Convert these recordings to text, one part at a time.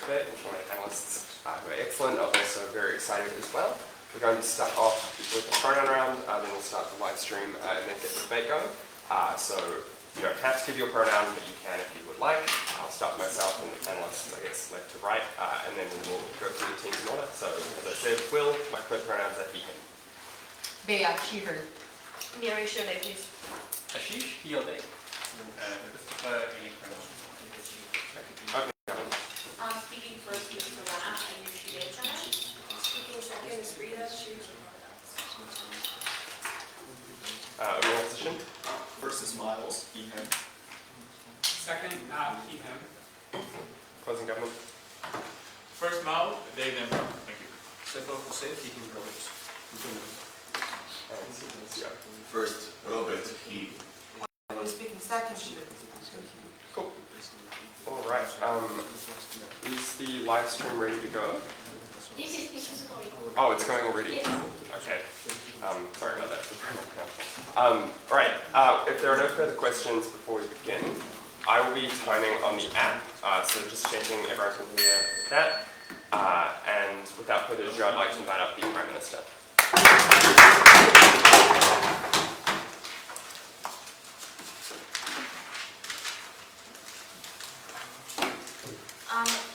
bit, and my panelists who are excellent are also very excited as well. We're going to start off with the pronoun round, then we'll start the live stream and then get the debate going. So you don't have to give your pronoun, but you can if you would like. I'll start myself and the panelists, I guess, left to right, and then we'll go through the teams in order. So as I said, Will, my pronouns are he, him. Bea, she, her. Mary, should I please? Ashish, he or they. Christopher, any pronoun. Speaking first, Mr. Lana, I use she, they, Speaking second is Rita, she, Organization? First is Miles, he, him. Second, he, him. Closing government? First, Mao, they, them. Thank you. Second, Jose, he, him, brothers. First, Robert, he. I was speaking second, she. Cool. All right. Is the live stream ready to go? Oh, it's going already. Okay. Sorry about that. All right. If there are no further questions before we begin, I will be timing on the app. So just checking everyone can hear that. And without further ado, I'd like to invite up the Prime Minister.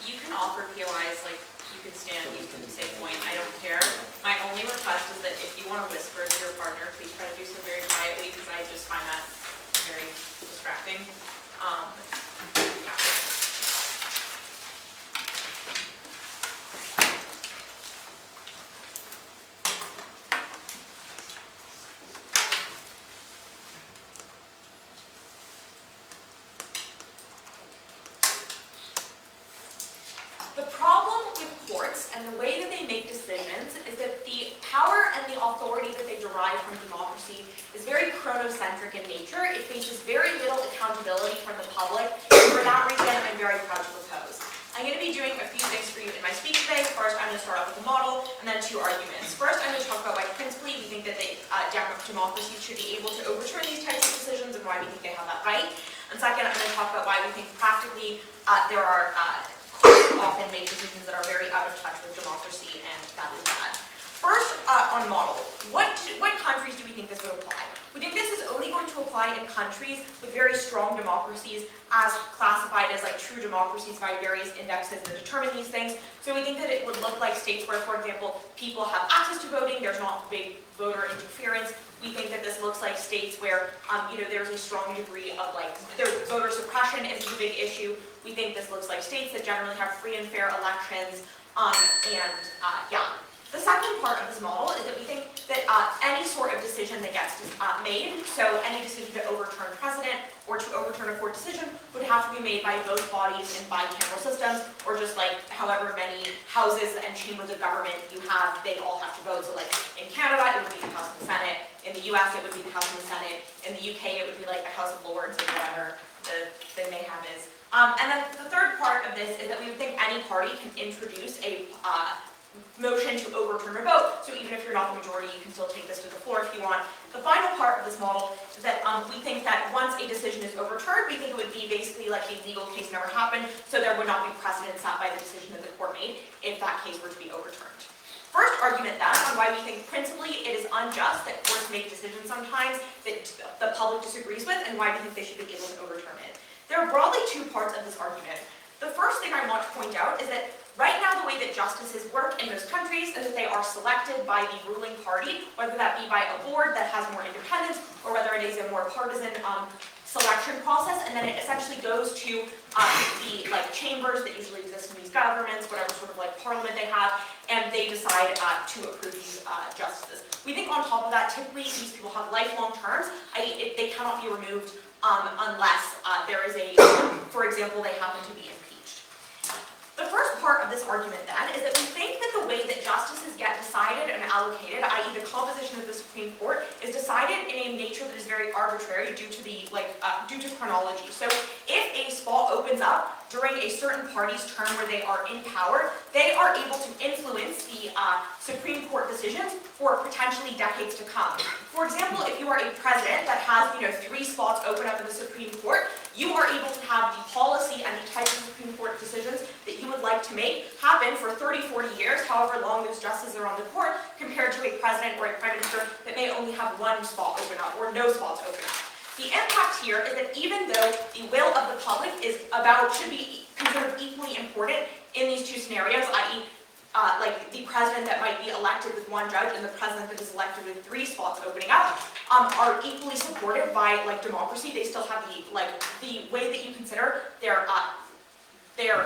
You can offer POIs, like you can stand, you can say point, I don't care. My only request is that if you want to whisper to your partner, please try to do so very quietly because I just find that very distracting. Yeah. The problem with courts and the way that they make decisions is that the power and the authority that they derive from democracy is very chronocentric in nature. It faces very little accountability from the public, and for that reason, I'm very proud to propose. I'm going to be doing a few things for you in my speech today. First, I'm going to start off with the model, and then two arguments. First, I'm going to talk about why principally we think that democracies should be able to overturn these types of decisions and why we think they have that right. And second, I'm going to talk about why we think practically there are often make decisions that are very out of touch with democracy, and that is bad. First, on model, what countries do we think this would apply? We think this is only going to apply in countries with very strong democracies, as classified as like true democracies by various indexes that determine these things. So we think that it would look like states where, for example, people have access to voting, there's not big voter interference. We think that this looks like states where, there's a strong degree of there's voter suppression is a big issue. We think this looks like states that generally have free and fair elections, yeah. The second part of this model is that we think that any sort of decision that gets made, so any decision to overturn precedent or to overturn a court decision, would have to be made by both bodies in bicameral systems, or just like however many houses and chambers of government you have, they all have to vote. So like in Canada, it would be the House and the Senate. In the US, it would be the House and the Senate. In the UK, it would be like the House of Lords or whatever the mayhem is. And then the third part of this is that we would think any party can introduce a motion to overturn a vote. So even if you're not the majority, you can still take this to the floor if you want. The final part of this model is that we think that once a decision is overturned, we think it would be basically like a legal case never happened, so there would not be precedent set by the decision that the court made if that case were to be overturned. First argument then on why we think principally it is unjust that courts make decisions sometimes that the public disagrees with, and why we think they should be able to overturn it. There are broadly two parts of this argument. The first thing I want to point out is that right now the way that justices work in most countries is that they are selected by the ruling party, whether that be by a board that has more independence, or whether it is a more partisan selection process, and then it essentially goes to the chambers that usually exist in these governments, whatever sort of parliament they have, and they decide to approve these justices. We think on top of that, typically these people have lifelong terms. They cannot be removed unless there is for example, they happen to be impeached. The first part of this argument then is that we think that the way that justices get decided and allocated, i.e. the composition of the Supreme Court, is decided in a nature that is very arbitrary due to due to chronology. So if a spot opens up during a certain party's term where they are in power, they are able to influence the Supreme Court decisions for potentially decades to come. For example, if you are a president that has 3 spots open up in the Supreme Court, you are able to have the policy and the types of Supreme Court decisions that you you would like to make happen for 30, 40 years, however long those justices are on the court, compared to a president or a prime minister that may only have one spot open up or no spots open up. The impact here is that even though the will of the public should be considered equally important in these two scenarios, i.e. Like the president that might be elected with one judge and the president that is elected with 3 spots opening up, are equally supported by democracy. They still have the way that you consider their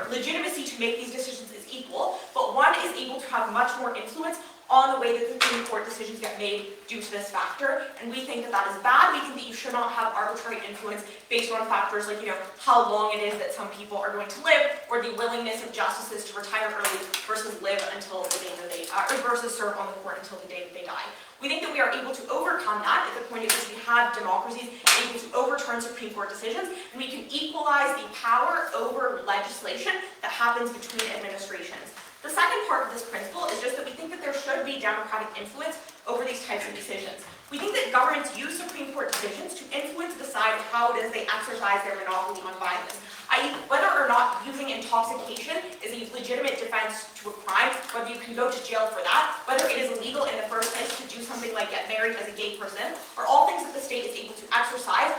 legitimacy to make these decisions is equal, but one is able to have much more influence on the way that the Supreme Court decisions get made due to this factor, and we think that that is bad. We think that you should not have arbitrary influence based on factors like, how long it is that some people are going to live, or the willingness of justices to retire early versus live until the day that they, versus serve on the court until the day that they die. We think that we are able to overcome that at the point at which we have democracies able to overturn Supreme Court decisions, and we can equalize the power over legislation that happens between administrations. The second part of this principle is just that we think that there should be democratic influence over these types of decisions. We think that governments use Supreme Court decisions to influence the decide how it is they exercise their monopoly on violence, i.e. whether or not using intoxication is a legitimate defense to a crime, whether you can go to jail for that, whether it is illegal in the first place to do something like get married as a gay person, are all things that the state is able to exercise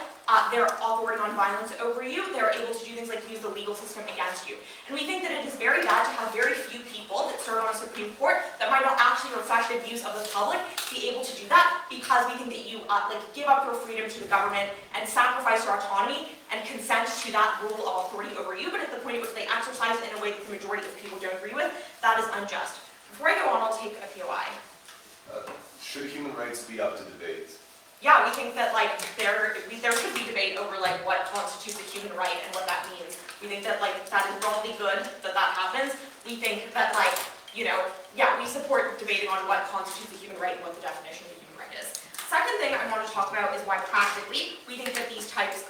their authority on violence over you. They're able to do things like use the legal system against you. And we think that it is very bad to have very few people that serve on a Supreme Court that might not actually reflect the views of the public be able to do that, because we think that you give up your freedom to the government and sacrifice your autonomy and consent to that rule of authority over you, but at the point at which they exercise it in a way that the majority of people don't agree with, that is unjust. Before I go on, I'll take a POI. Should human rights be up to debate? Yeah, we think that there should be debate over what constitutes a human right and what that means. We think that that is broadly good that happens. We think that we support debating on what constitutes a human right and what the definition of a human right is. Second thing I want to talk about is why practically we think that this courts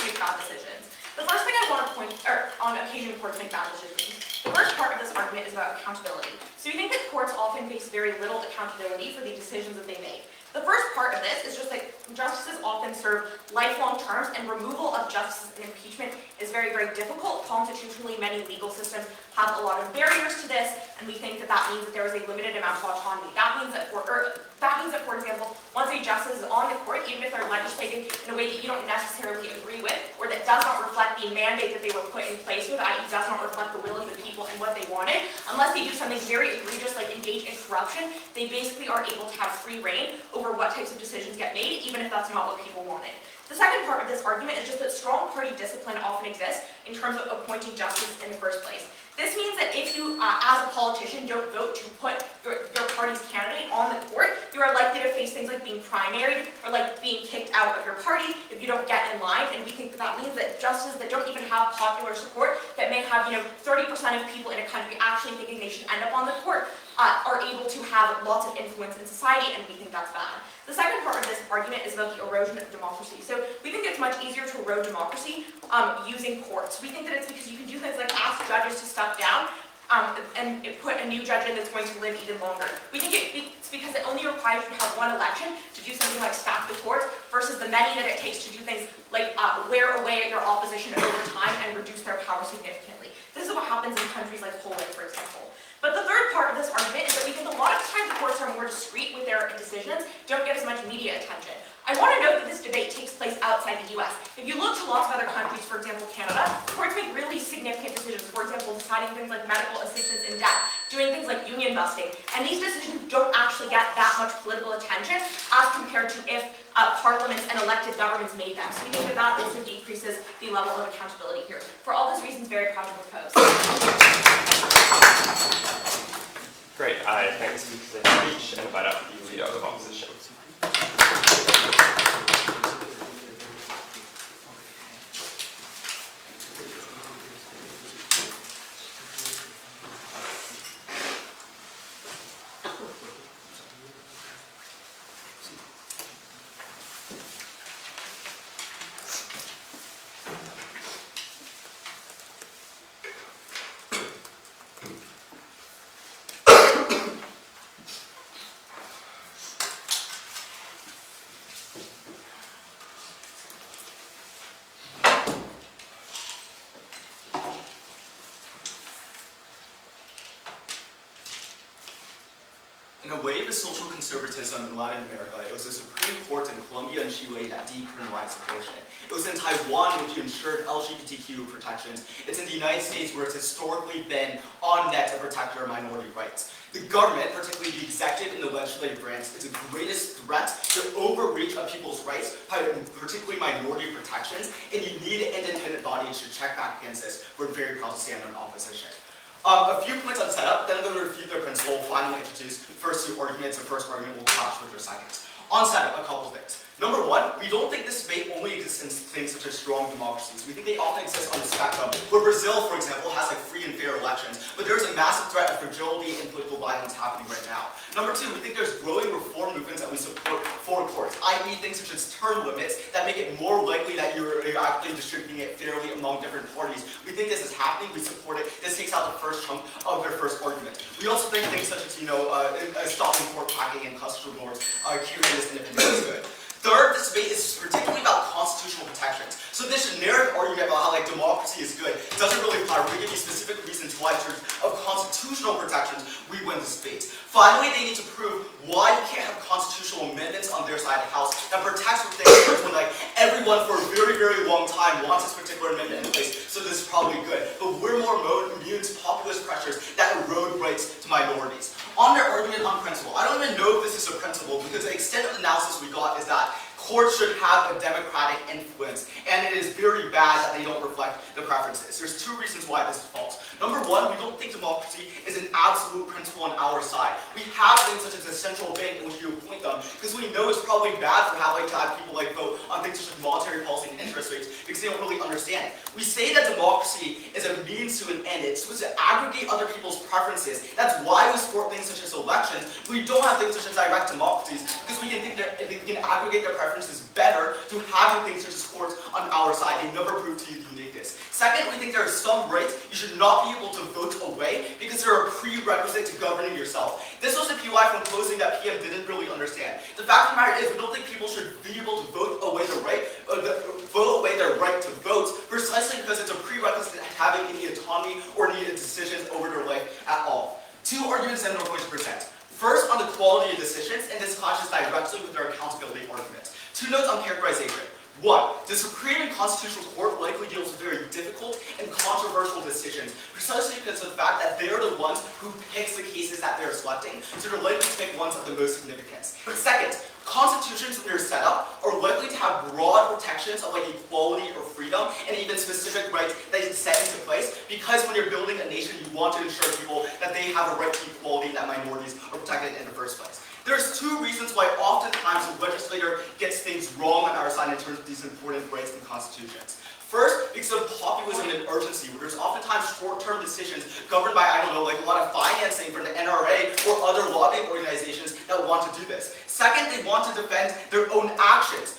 make bad decisions. The first thing I want to point, on occasion courts make bad decisions. The first part of this argument is about accountability. So we think that courts often face very little accountability for the decisions that they make. The first part of this is just that justices often serve lifelong terms, and removal of justices in impeachment is very, very difficult. Constitutionally, many legal systems have a lot of barriers to this, and we think that means that there is a limited amount of autonomy. That means that, for example, once a justice is on the court, even if they're legislating in a way that you don't necessarily agree with, or that does not reflect the mandate that they were put in place with, i.e. does not reflect the will of the people and what they wanted, unless they do something very egregious like engage in corruption, they basically are able to have free reign over what types of decisions get made, even if that's not what people wanted. The second part of this argument is just that strong party discipline often exists in terms of appointing justice in the first place. This means that if you, as a politician, don't vote to put your party's candidate on the court, you are likely to face things like being primaried or being kicked out of your party if you don't get in line. And we think that means that justices that don't even have popular support, that may have 30% of people in a country actually thinking they should end up on the court, are able to have lots of influence in society, and we think that's bad. The second part of this argument is about the erosion of democracy. So we think it's much easier to erode democracy using courts. We think that it's because you can do things like ask judges to step down and put a new judge in that's going to live even longer. We think it's because it only requires you to have one election to do something like staff the court versus the many that it takes to do things like wear away at your opposition over time and reduce their power significantly. This is what happens in countries like Poland, for example. But the third part of this argument is that we think a lot of times the courts are more discreet with their decisions, don't get as much media attention. I want to note that this debate takes place outside the US. If you look to lots of other countries, for example Canada, courts make really significant decisions. For example, deciding things like medical assistance in debt, doing things like union busting. And these decisions don't actually get that much political attention as compared to if parliaments and elected governments made them. So we think that also decreases the level of accountability here. For all those reasons, very proud to propose. Great. I thank the speakers in speech and invite up the leader of opposition. In a wave of social conservatism in Latin America, it was the Supreme Court in Colombia and Chile that decriminalized abortion. It was in Taiwan which ensured LGBTQ protections. It's in the United States where it's historically been on net to protect our minority rights. The government, particularly the executive and the legislative branch, is the greatest threat to overreach of people's rights, particularly minority protections, and you need an independent body to check back against this. We're very proud to stand in opposition. A few points on setup, then I'm going to refute their principle, finally introduce first two arguments. The first argument will clash with their seconds. On setup, a couple things. Number one, we don't think this debate only exists in things such as strong democracies. We think they often exist on the spectrum, where Brazil, for example, has like free and fair elections, but there's a massive threat of fragility and political violence happening right now. Number two, we think there's growing reform movements that we support for courts, i.e. things such as term limits that make it more likely that you're actually distributing it fairly among different parties. We think this is happening, we support it. This takes out the first chunk of their first argument. We also think things such as, stopping court packing and custodial norms, curing this independence is good. Third, this debate is particularly about constitutional protections. So this generic argument about how democracy is good doesn't really apply. We're going to give you specific reasons why in terms of constitutional protections we win this debate. Finally, they need to prove why you can't have constitutional amendments on their side of the House that protects for things when everyone for a very, very long time wants this particular amendment in place, so this is probably good. But we're more immune to populist pressures that erode rights to minorities. On their argument on principle, I don't even know if this is a principle because the extent of analysis we got is that courts should have a democratic influence, and it is very bad that they don't reflect the preferences. There's two reasons why this is false. Number one, we don't think democracy is an absolute principle on our side. We have things such as a central bank in which you appoint them, because we know it's probably bad for to have people vote on things such as monetary policy and interest rates, because they don't really understand it. We say that democracy is a means to an end. It's supposed to aggregate other people's preferences. That's why we support things such as elections. We don't have things such as direct democracies, because we can think that we can aggregate their preferences better to having things such as courts on our side. They never prove to you uniqueness. Second, we think there are some rights you should not be able to vote away because they're a prerequisite to governing yourself. This was the PUI from closing that PM didn't really understand. The fact of the matter is we don't think people should be able to vote away their right to vote precisely because it's a prerequisite to having any autonomy or any decisions over their life at all. Two arguments that I'm going to present. First, on the quality of decisions, and this clashes directly with their accountability argument. Two notes on characterization. One, the Supreme and Constitutional Court likely deals with very difficult and controversial decisions, precisely because of the fact that they're the ones who picks the cases that they're selecting, so they're likely to pick ones of the most significance. Second, constitutions when they're set up are likely to have broad protections of equality or freedom, and even specific rights that you set into place, because when you're building a nation, you want to ensure people that they have a right to equality and that minorities are protected in the first place. There's two reasons why oftentimes the legislator gets things wrong on our side in terms of these important rights and constitutions. First, because of populism and urgency, where there's oftentimes short-term decisions governed by, a lot of financing from the NRA or other lobbying organizations that want to do this. Second, they want to defend their own actions.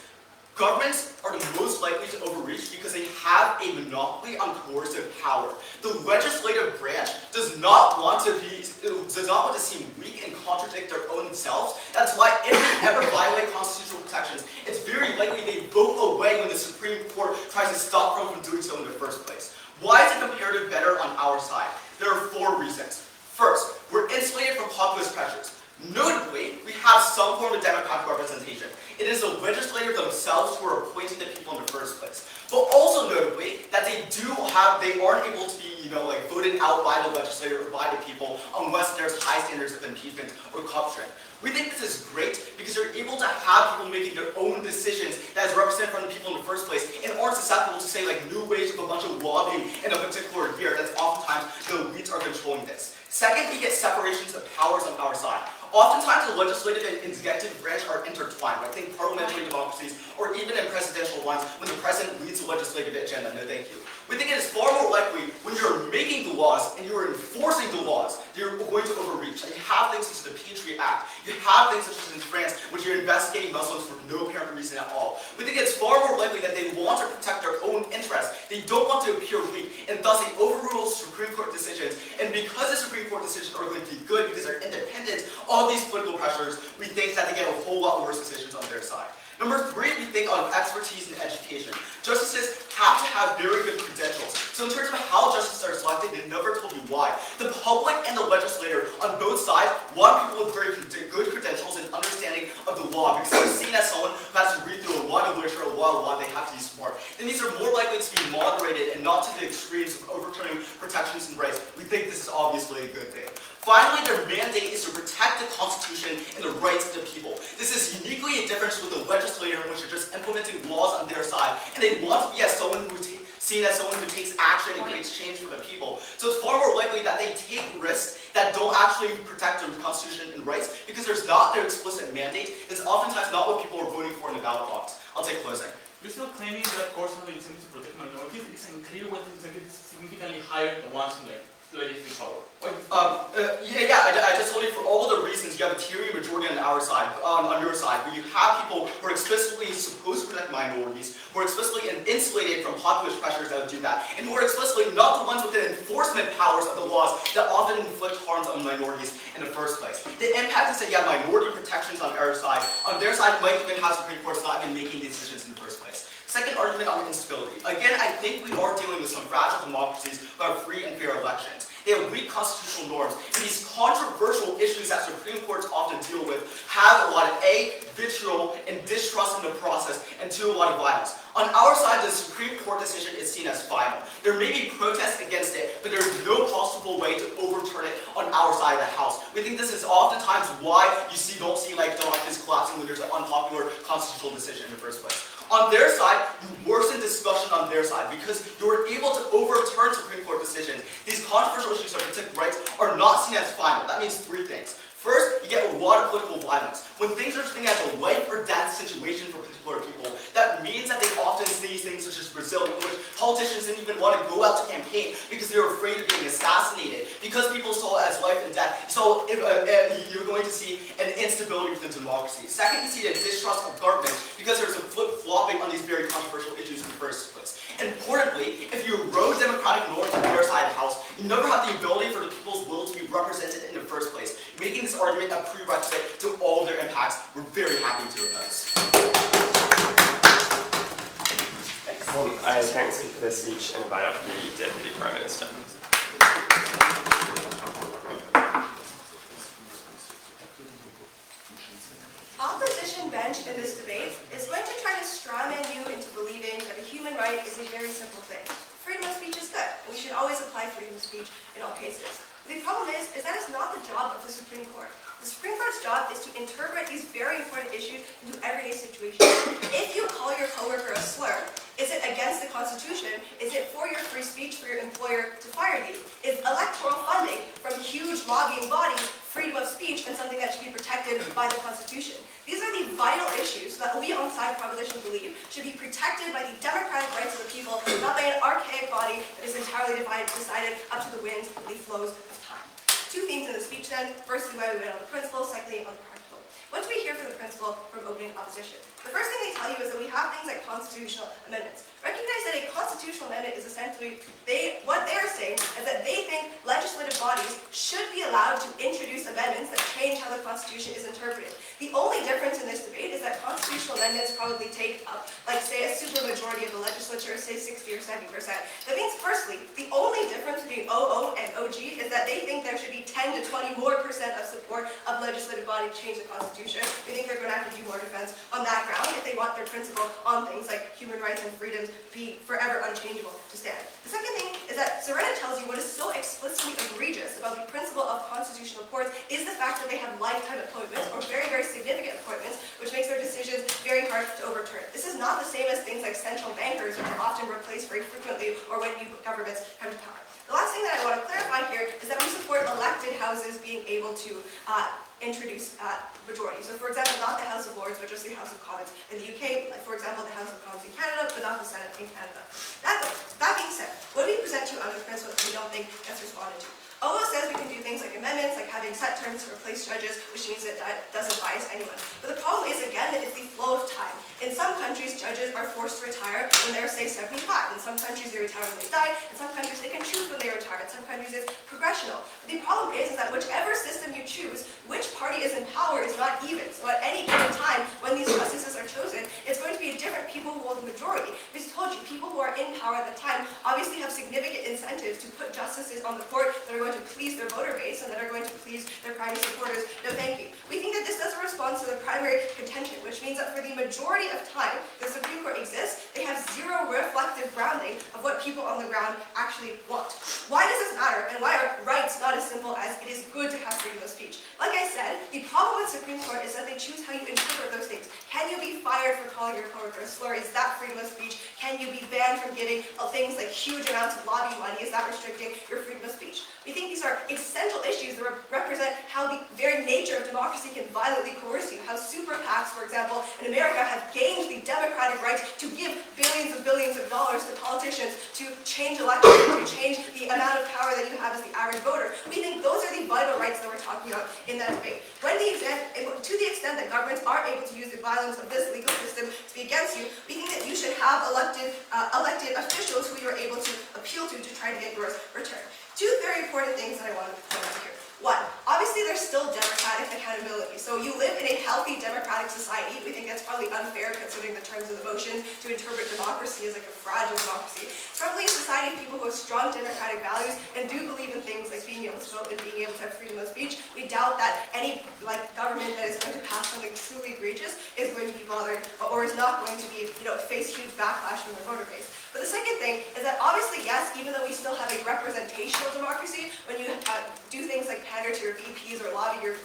Governments are the most likely to overreach because they have a monopoly on coercive power. The legislative branch does not want to seem weak and contradict their own selves. That's why if they ever violate constitutional protections, it's very likely they vote away when the Supreme Court tries to stop them from doing so in the first place. Why is the comparative better on our side? There are four reasons. First, we're insulated from populist pressures. Notably, we have some form of democratic representation. It is the legislators themselves who are appointing the people in the first place. But also notably, that they aren't able to be, voted out by the legislator or by the people unless there's high standards of impeachment or corruption. We think this is great because they're able to have people making their own decisions that is represented from the people in the first place and aren't susceptible to say new ways of a bunch of lobbying in a particular year. That's oftentimes the elites are controlling this. Second, we get separations of powers on our side. Oftentimes, the legislative and executive branch are intertwined. I think parliamentary democracies, or even in presidential ones, when the president leads the legislative agenda. No, thank you. We think it is far more likely when you're making the laws and you're enforcing the laws that you're going to overreach. And you have things such as the Patriot Act. You have things such as in France, which you're investigating Muslims for no apparent reason at all. We think it's far more likely that they want to protect their own interests. They don't want to appear weak, and thus they overrule Supreme Court decisions. And because the Supreme Court decisions are going to be good because they're independent of these political pressures, we think that they get a whole lot worse decisions on their side. Number three, we think on expertise and education. Justices have to have very good credentials. So in terms of how justices are selected, they never told you why. The public and the legislator on both sides want people with very good credentials and understanding of the law, because they're seen as someone who has to read through a lot of literature, a lot of law, they have to be smart. Then these are more likely to be moderated and not to the extremes of overturning protections and rights. We think this is obviously a good thing. Finally, their mandate is to protect the Constitution and the rights of the people. This is uniquely a difference with the legislator, in which they're just implementing laws on their side, and they want to be seen as someone who takes action and creates change for the people. So it's far more likely that they take risks that don't actually protect their Constitution and rights, because there's not their explicit mandate. It's oftentimes not what people are voting for in the ballot box. I'll take closing. You're still claiming that courts have the incentive to protect minorities. It's unclear whether the incentive is significantly higher than ones in the legislative power. I just told you, for all the reasons, you have a tyranny majority on our side, on your side, where you have people who are explicitly supposed to protect minorities, who are explicitly insulated from populist pressures that would do that, and who are explicitly not the ones with the enforcement powers of the laws that often inflict harms on minorities in the first place. The impact is that you have minority protections on our side. On their side, might even have Supreme Courts not even making decisions in the first place. Second argument on instability. Again, I think we are dealing with some fragile democracies who have free and fair elections. They have weak constitutional norms, and these controversial issues that Supreme Courts often deal with have a lot of A, vitriol and distrust in the process, and 2, a lot of violence. On our side, the Supreme Court decision is seen as final. There may be protests against it, but there is no possible way to overturn it on our side of the House. We think this is oftentimes why you don't see like documents collapsing when there's an unpopular constitutional decision in the first place. On their side, you worsen discussion on their side because you were able to overturn Supreme Court decisions. These controversial issues of protected rights are not seen as final. That means 3 things. First, you get a lot of political violence. When things are seen as a life or death situation for particular people, that means that they often see things such as Brazil, in which politicians didn't even want to go out to campaign because they were afraid of being assassinated. Because people saw it as life and death, so you're going to see an instability within democracy. Second, you see a distrust of government because there's a flip-flopping on these very controversial issues in the first place. Importantly, if you erode democratic norms on their side of the House, you never have the ability for the people's will to be represented in the first place, making this argument a prerequisite to all of their impacts. We're very happy to oppose. Excellent. Thanks for the speech, and invite up the Deputy Prime Minister. Opposition bench in this debate is going to try to strawman you into believing that a human right is a very simple thing. Freedom of speech is good, and we should always apply freedom of speech in all cases. The problem is that it's not the job of the Supreme Court. The Supreme Court's job is to interpret these very important issues into everyday situations. If you call your coworker a slur, is it against the Constitution? Is it for your free speech for your employer to fire you? Is electoral funding from huge lobbying bodies freedom of speech and something that should be protected by the Constitution? These are the vital issues that we on side proposition believe should be protected by the democratic rights of the people, not by an archaic body that is entirely decided up to the winds and the flows of time. 2 themes in the speech then. Firstly, why we went on the principle, secondly, on the practical. What do we hear from the principle from opening opposition? The first thing they tell you is that we have things like constitutional amendments. Recognize that a constitutional amendment is essentially, what they are saying is that they think legislative bodies should be allowed to introduce amendments that change how the Constitution is interpreted. The only difference in this debate is that constitutional amendments probably take up, like say a supermajority of the legislature, say 60 or 70%. That means firstly, the only difference between OO and OG is that they think there should be 10 to 20% more of support of legislative body to change the Constitution. We think they're going to have to do more defense on that ground if they want their principle on things like human rights and freedoms be forever unchangeable to stand. The second thing is that Serena tells you what is so explicitly egregious about the principle of constitutional courts is the fact that they have lifetime appointments or very, very significant appointments, which makes their decisions very hard to overturn. This is not the same as things like central bankers, which are often replaced very frequently, or when new governments come to power. The last thing that I want to clarify here is that we support elected houses being able to introduce majority. So for example, not the House of Lords, but just the House of Commons in the UK, like for example, the House of Commons in Canada, but not the Senate in Canada. That being said, what do we present to you under principle that we don't think gets responded to? OO says we can do things like amendments, like having set terms to replace judges, which means that that doesn't bias anyone. But the problem is, again, that it's the flow of time. In some countries, judges are forced to retire when they're, say, 75. In some countries, they retire when they die. In some countries, they can choose when they retire. In some countries, it's progressional. But the problem is that whichever system you choose, which party is in power is not even. So at any given time, when these justices are chosen, it's going to be different people who hold the majority. We told you, people who are in power at the time obviously have significant incentives to put justices on the court that are going to please their voter base and that are going to please their primary supporters. No, thank you. We think that this doesn't respond to the primary contention, which means that for the majority of time the Supreme Court exists, they have zero reflective grounding of what people on the ground actually want. Why does this matter, and why are rights not as simple as it is good to have freedom of speech? Like I said, the problem with Supreme Court is that they choose how you interpret those things. Can you be fired for calling your coworker a slur? Is that freedom of speech? Can you be banned from giving things like huge amounts of lobby money? Is that restricting your freedom of speech? We think these are essential issues that represent how the very nature of democracy can violently coerce you. How super PACs, for example, in America have gained the democratic right to give billions of dollars to politicians to change elections, to change the amount of power that you have as the average voter. We think those are the vital rights that we're talking about in that debate. To the extent that governments are able to use the violence of this legal system to be against you, we think that you should have elected officials who you're able to appeal to try to get yours returned. Two very important things that I want to point out here. One, obviously there's still democratic accountability. So you live in a healthy democratic society. We think that's probably unfair considering the terms of the motion to interpret democracy as like a fragile democracy. It's probably a society of people who have strong democratic values and do believe in things like being able to vote and being able to have freedom of speech. We doubt that any government that is going to pass something truly egregious is going to be bothered or is not going to be, face huge backlash from their voter base. But the second thing is that obviously, yes, even though we still have a representational democracy, when you do things like pander to your VPs or lobby your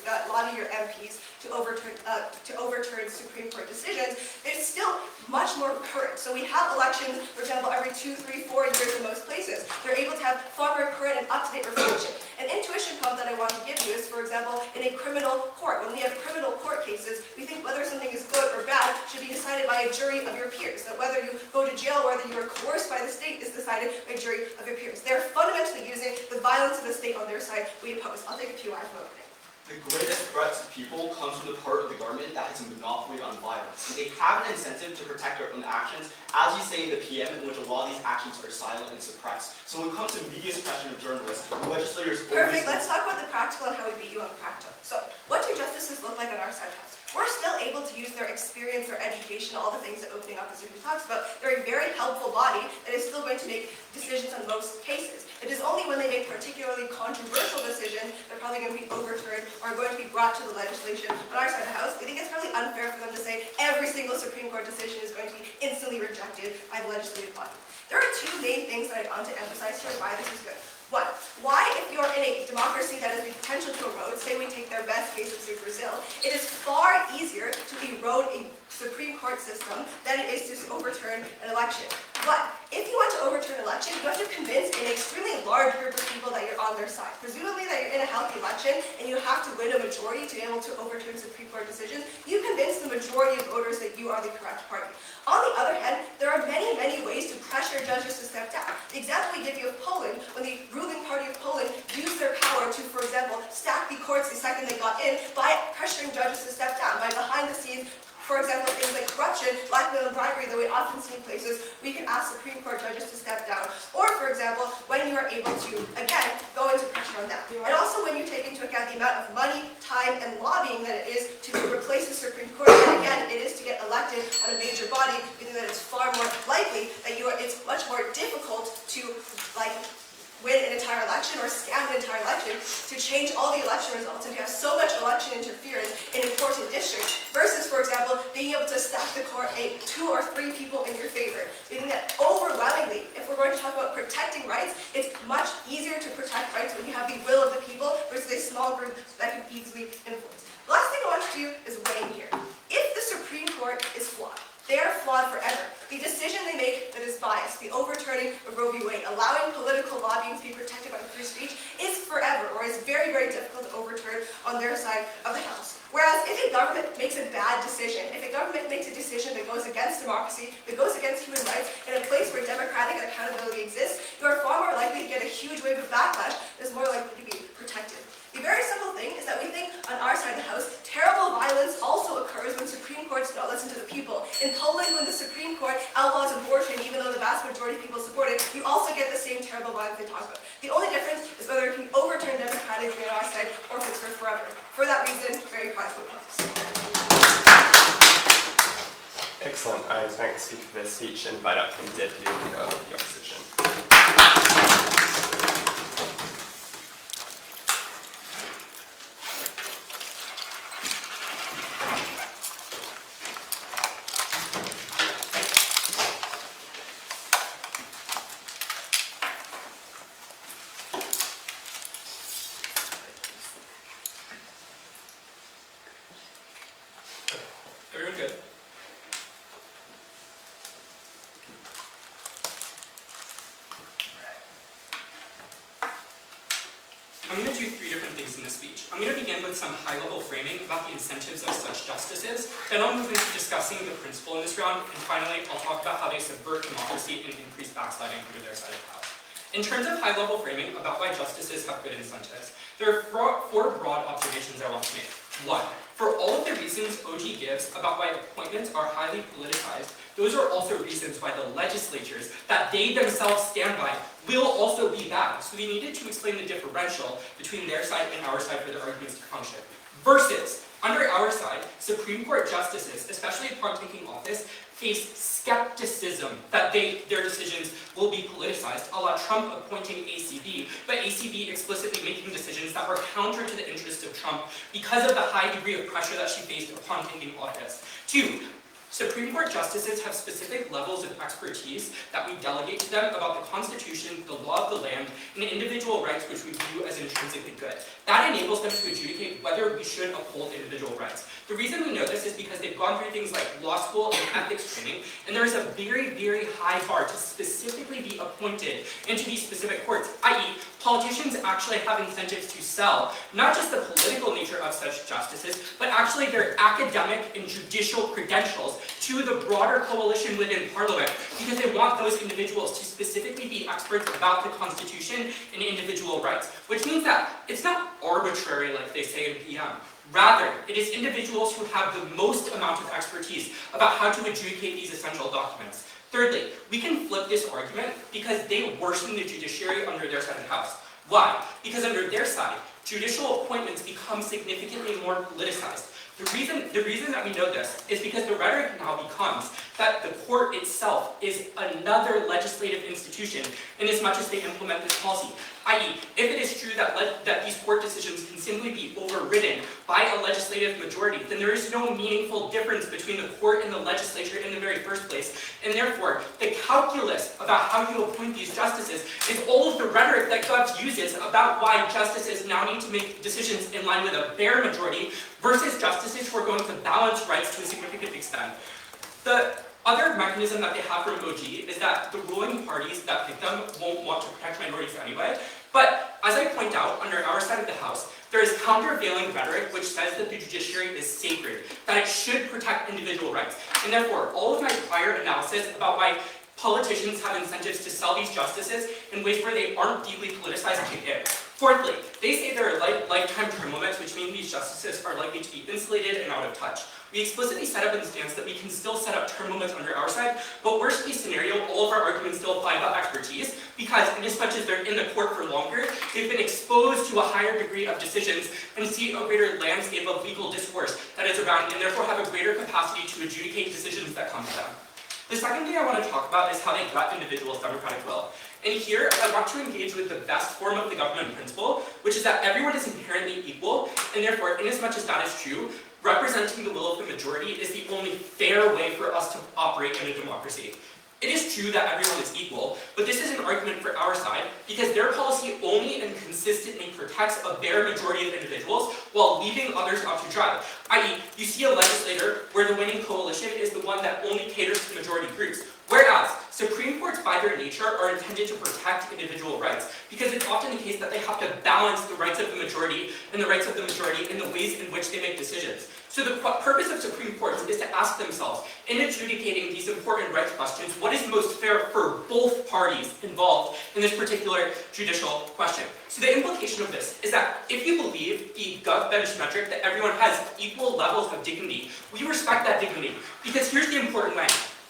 MPs to overturn Supreme Court decisions, there's still much more current. So we have elections, for example, every 2, 3, 4 years in most places. They're able to have far more current and up-to-date reflection. An intuition pump that I want to give you is, for example, in a criminal court. When we have criminal court cases, we think whether something is good or bad should be decided by a jury of your peers. That whether you go to jail, whether you are coerced by the state is decided by a jury of your peers. They're fundamentally using the violence of the state on their side we oppose. I'll take a few from opening. The greatest threat to people comes from the part of the government that has a monopoly on violence. They have an incentive to protect their own actions, as you say in the PM, in which a lot of these actions are silent and suppressed. So when it comes to media suppression of journalists, legislators Perfect. Let's talk about the practical and how we beat you on the practical. So, what do justices look like on our side of the house? We're still able to use their experience, their education, all the things that opening up as Ruby talks about. They're a very helpful body that is still going to make decisions on most cases. It is only when they make particularly controversial decisions they're probably going to be overturned or are going to be brought to the legislation. On our side of the house, we think it's probably unfair for them to say every single Supreme Court decision is going to be instantly rejected by the legislative body. There are two main things that I want to emphasize here why this is good. One, why if you're in a democracy that has the potential to erode, say we take their best case of say Brazil, it is far easier to erode a Supreme Court system than it is to overturn an election. But if you want to overturn an election, you have to convince an extremely large group of people that you're on their side. Presumably that you're in a healthy election and you have to win a majority to be able to overturn Supreme Court decisions, you convince the majority of voters that you are the correct party. On the other hand, there are many, many ways to pressure judges to step down. The example we give you of Poland, when the ruling party of Poland used their power to, for example, stack the courts the second they got in by pressuring judges to step down, by behind the scenes, for example, things like corruption, blackmail, and bribery that we often see in places, we can ask Supreme Court judges to step down. Or, for example, when you are able to, again, go into pressure on them. And also when you take into account the amount of money, time, and lobbying that it is to replace the Supreme Court, and again, it is to get elected on a major body, we think that it's far more likely that it's much more difficult to, win an entire election or scam an entire election, to change all the election results, and you have so much election interference in important districts, versus, for example, being able to stack the court 2 or 3 people in your favor. We think that overwhelmingly, if we're going to talk about protecting rights, it's much easier to protect rights when you have the will of the people versus a small group that can easily influence. The last thing I want to do is weigh in here. If the Supreme Court is flawed, they are flawed forever. The decision they make that is biased, the overturning of Roe v. Wade, allowing political lobbying to be protected by free speech, is forever, or is very, very difficult to overturn on their side of the house. Whereas if a government makes a bad decision, if a government makes a decision that goes against democracy, that goes against human rights, in a place where democratic accountability exists, you are far more likely to get a huge wave of backlash that is more likely to be protected. The very simple thing is that we think on our side of the house, terrible violence also occurs when Supreme Courts don't listen to the people. In Poland, when the Supreme Court outlaws abortion, even though the vast majority of people support it, you also get the same terrible violence they talk about. The only difference is whether it can overturn democratically on our side or if it's for forever. For that reason, very practical points. Excellent. thanks for their speech and invite up the Deputy Leader of the Opposition. Everyone good? I'm going to do 3 different things in this speech. I'm going to begin with some high-level framing about the incentives of such justices. Then I'll move into discussing the principle in this round. And finally, I'll talk about how they subvert democracy and increase backsliding under their side of the house. In terms of high-level framing about why justices have good incentives, there are 4 broad observations I want to make. 1. For all of the reasons OG gives about why appointments are highly politicized, those are also reasons why the legislatures that they themselves stand by will also be bad. So we needed to explain the differential between their side and our side for the arguments to function. Versus, under our side, Supreme Court justices, especially upon taking office, face skepticism that their decisions will be politicized, a la Trump appointing ACB, but ACB explicitly making decisions that were counter to the interests of Trump because of the high degree of pressure that she faced upon taking office. 2. Supreme Court justices have specific levels of expertise that we delegate to them about the Constitution, the law of the land, and individual rights which we view as intrinsically good. That enables them to adjudicate whether we should uphold individual rights. The reason we know this is because they've gone through things like law school and ethics training, and there is a very, very high bar to specifically be appointed into these specific courts, i.e., politicians actually have incentives to sell not just the political nature of such justices, but actually their academic and judicial credentials to the broader coalition within Parliament, because they want those individuals to specifically be experts about the Constitution and individual rights, which means that it's not arbitrary like they say in PM. Rather, it is individuals who have the most amount of expertise about how to adjudicate these essential documents. Thirdly, we can flip this argument because they worsen the judiciary under their side of the house. Why? Because under their side, judicial appointments become significantly more politicized. The reason that we know this is because the rhetoric now becomes that the court itself is another legislative institution in as much as they implement this policy. I.e., if it is true that these court decisions can simply be overridden by a legislative majority, then there is no meaningful difference between the court and the legislature in the very first place. And therefore, the calculus about how you appoint these justices is all of the rhetoric that Govs uses about why justices now need to make decisions in line with a bare majority versus justices who are going to balance rights to a significant extent. The other mechanism that they have from OG is that the ruling parties that pick them won't want to protect minorities anyway. But as I point out, under our side of the house, there is countervailing rhetoric which says that the judiciary is sacred, that it should protect individual rights. And therefore, all of my prior analysis about why politicians have incentives to sell these justices in ways where they aren't deeply politicized kick in. Fourthly, they say there are lifetime term limits, which mean these justices are likely to be insulated and out of touch. We explicitly set up in the stance that we can still set up term limits under our side, but worst case scenario, all of our arguments still apply about expertise, because inasmuch as they're in the court for longer, they've been exposed to a higher degree of decisions and see a greater landscape of legal discourse that is around, and therefore have a greater capacity to adjudicate decisions that come to them. The second thing I want to talk about is how they gut individuals' democratic will. And here, I want to engage with the best form of the government principle, which is that everyone is inherently equal, and therefore, inasmuch as that is true, representing the will of the majority is the only fair way for us to operate in a democracy. It is true that everyone is equal, but this is an argument for our side because their policy only and consistently protects a bare majority of individuals while leaving others out to dry. I.e., you see a legislator where the winning coalition is the one that only caters to majority groups. Whereas, Supreme Courts by their nature are intended to protect individual rights, because it's often the case that they have to balance the rights of the majority and the rights of the majority in the ways in which they make decisions. So the purpose of Supreme Courts is to ask themselves, in adjudicating these important rights questions, what is most fair for both parties involved in this particular judicial question. So the implication of this is that if you believe the Gov bench metric that everyone has equal levels of dignity, we respect that dignity, because here's the important way.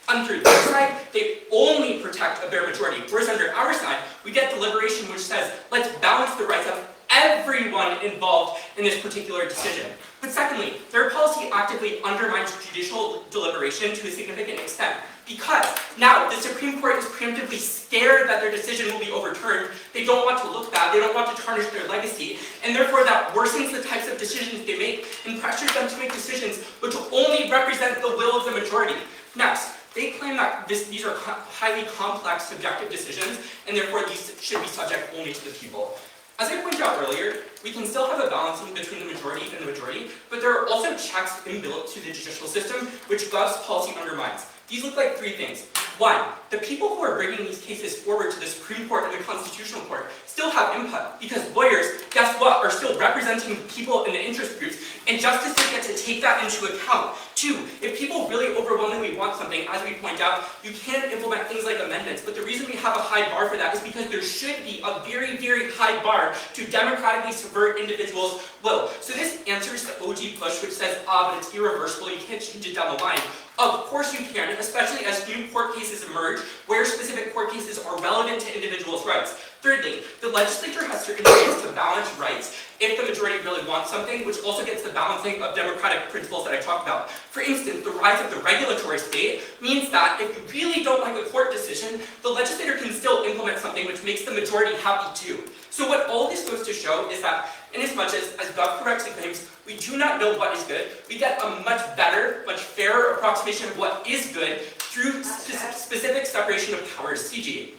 Under their side, they only protect a bare majority, whereas under our side, we get deliberation which says, let's balance the rights of everyone involved in this particular decision. But secondly, their policy actively undermines judicial deliberation to a significant extent. Because now the Supreme Court is preemptively scared that their decision will be overturned. They don't want to look bad, they don't want to tarnish their legacy, and therefore that worsens the types of decisions they make and pressures them to make decisions which only represent the will of the majority. Next, they claim that these are highly complex subjective decisions, and therefore these should be subject only to the people. As I pointed out earlier, we can still have a balancing between the majority and the majority, but there are also checks inbuilt to the judicial system which Gov's policy undermines. These look like three things. One, the people who are bringing these cases forward to the Supreme Court and the Constitutional Court still have input, because lawyers, guess what, are still representing people in the interest groups, and justices get to take that into account. Two, if people really overwhelmingly want something, as we point out, you can implement things like amendments, but the reason we have a high bar for that is because there should be a very, very high bar to democratically subvert individuals' will. So this answers the OG push, which says, but it's irreversible, you can't change it down the line. Of course you can, especially as new court cases emerge, where specific court cases are relevant to individuals' rights. Thirdly, the legislature has certain ways to balance rights if the majority really wants something, which also gets the balancing of democratic principles that I talked about. For instance, the rise of the regulatory state means that if you really don't like a court decision, the legislator can still implement something which makes the majority happy too. So what all this goes to show is that, inasmuch as Gov correctly claims, we do not know what is good, we get a much better, much fairer approximation of what is good through specific separation of powers, CG.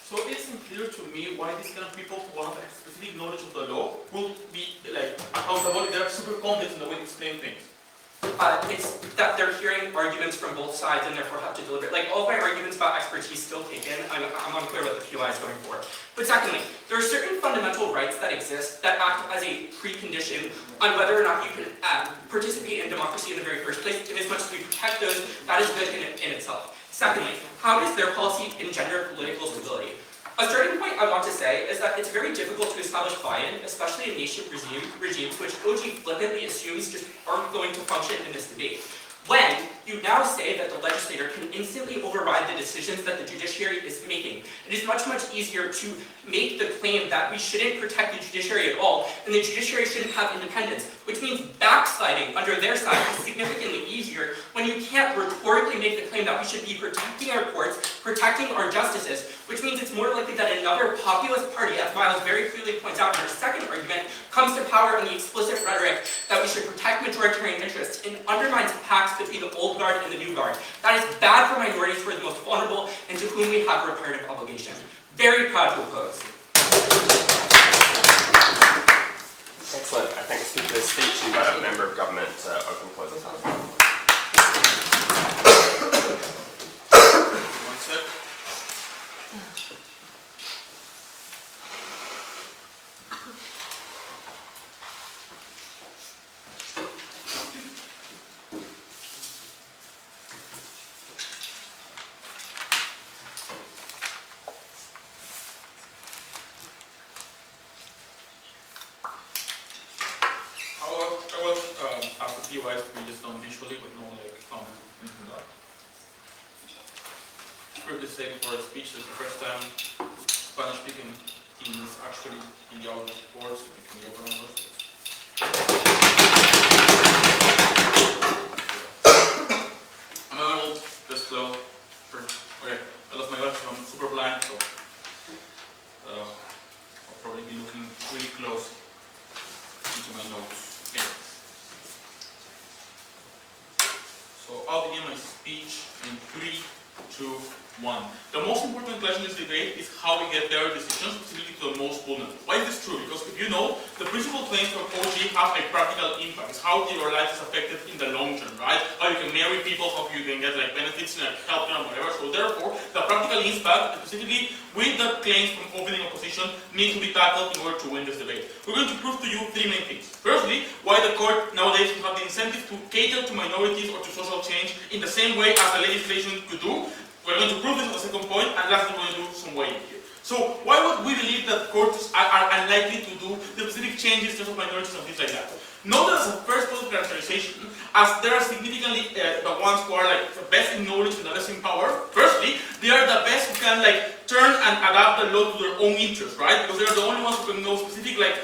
So it's unclear to me why these kind of people who want a specific knowledge of the law will be accountable if they're super complex in the way they explain things. It's that they're hearing arguments from both sides and therefore have to deliberate. Like, all of my arguments about expertise still taken, I'm unclear what the PUI is going for. But secondly, there are certain fundamental rights that exist that act as a precondition on whether or not you can participate in democracy in the very first place. And as much as we protect those, that is good in itself. Secondly, how does their policy engender political stability? A starting point I want to say is that it's very difficult to establish buy-in, especially in nation regimes which OG flippantly assumes just aren't going to function in this debate. When you now say that the legislator can instantly override the decisions that the judiciary is making, it is much, much easier to make the claim that we shouldn't protect the judiciary at all, and the judiciary shouldn't have independence, which means backsliding under their side is significantly easier when you can't rhetorically make the claim that we should be protecting our courts, protecting our justices, which means it's more likely that another populist party, as Miles very clearly points out in our second argument, comes to power in the explicit rhetoric that we should protect majoritarian interests and undermines pacts between the old guard and the new guard. That is bad for minorities who are the most vulnerable and to whom we have a reparative obligation. Very proud to oppose. Excellent. I thank the speaker for this speech. Invite a member of government to open close the time. One sec. I will ask the PUIs to be just done visually with no comments into that. Script is taken for a speech. This is the first time Spanish speaking team is actually in the audio board, so we can go around those. I'm a little this slow. Okay, I lost my glasses, I'm super blind, so I'll probably be looking really close into my notes. Okay. So I'll begin my speech in 3, 2, 1. The most important question in this debate is how we get better decisions, specifically to the most vulnerable. Why is this true? Because if you know, the principal claims from OG have a practical impact. It's how your life is affected in the long term, right? How you can marry people, how you can get benefits and healthcare and whatever. So therefore, the practical impact, specifically with the claims from opening opposition, need to be tackled in order to win this debate. We're going to prove to you 3 main things. Firstly, why the court nowadays will have the incentive to cater to minorities or to social change in the same way as the legislation could do. We're going to prove this at the second point, and lastly we're going to do some weighing here. So why would we believe that courts are unlikely to do the specific changes to minorities and things like that? Note as a first point of characterization, as they are significantly the ones who are like the best in knowledge and the best in power. Firstly, they are the best who can like turn and adapt the law to their own interest, right? Because they are the only ones who can know specific like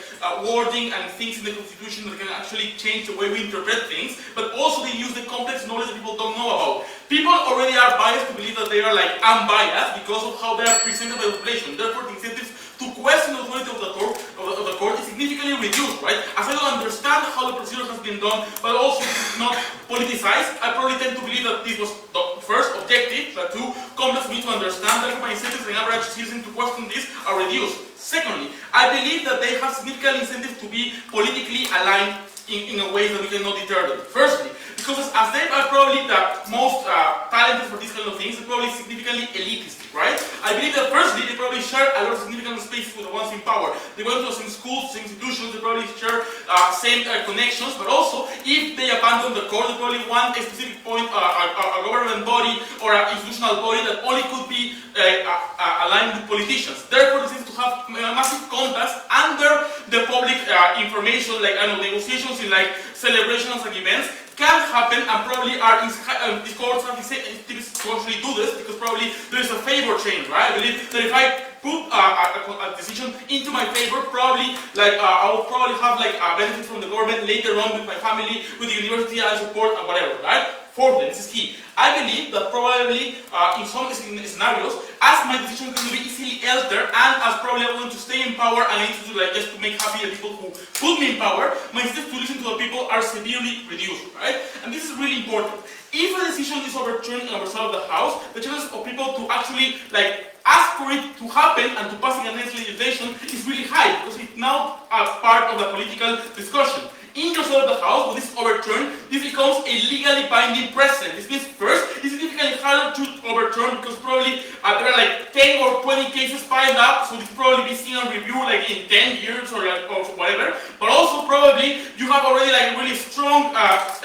wording and things in the constitution that can actually change the way we interpret things. But also they use the complex knowledge that people don't know about. People already are biased to believe that they are like unbiased because of how they are presented by the population. Therefore, the incentives to question the authority of the court is significantly reduced, right? As I don't understand how the procedure has been done, but also not politicized, I probably tend to believe that this was first objective, but two, complex for me to understand. Therefore, my incentives and average citizen to question this are reduced. Secondly, I believe that they have significant incentives to be politically aligned in a way that we cannot deter them. Firstly, because as they are probably the most talented for these kind of things, they're probably significantly elitistic, right? I believe that firstly, they probably share a lot of significant space with the ones in power. They went to the same schools, same institutions, they probably share same connections, but also, if they abandon the court, they probably want a specific point, a government body or an institutional body that only could be aligned with politicians. Therefore, this is to have massive contacts under the public information, like I know, negotiations in like celebrations and events can happen, and probably are these courts have incentives to actually do this because probably there is a favor chain, right? I believe that if I put a decision into my favor, probably like I will probably have like a benefit from the government later on with my family, with the university I support, and whatever, right? Fourthly, this is key. I believe that probably in some scenarios, as my decision can be easily altered, and as probably I'm going to stay in power and I need to do like just to make happy the people who put me in power, my incentives to listen to the people are severely reduced, right? And this is really important. If a decision is overturned in the side of the House, the chances of people to actually like ask for it to happen and to passing a next legislation is really high because it's now part of the political discussion. In your side of the House, when this is overturned, this becomes a legally binding precedent. This means first, it's significantly harder to overturn because probably there are like 10 or 20 cases piled up, so this probably be seen and reviewed like in 10 years or like or whatever. But also probably you have already like a really strong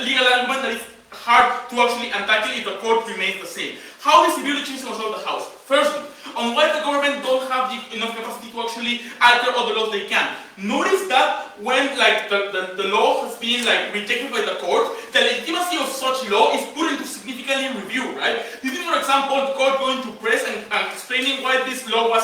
legal argument that is hard to actually tackle if the court remains the same. How is severely changed in the side of the House? Firstly, on why the government don't have enough capacity to actually alter all the laws they can. Notice that when like the law has been like rejected by the court, the legitimacy of such law is put into significantly review, right? This is, for example, the court going to press and explaining why this law was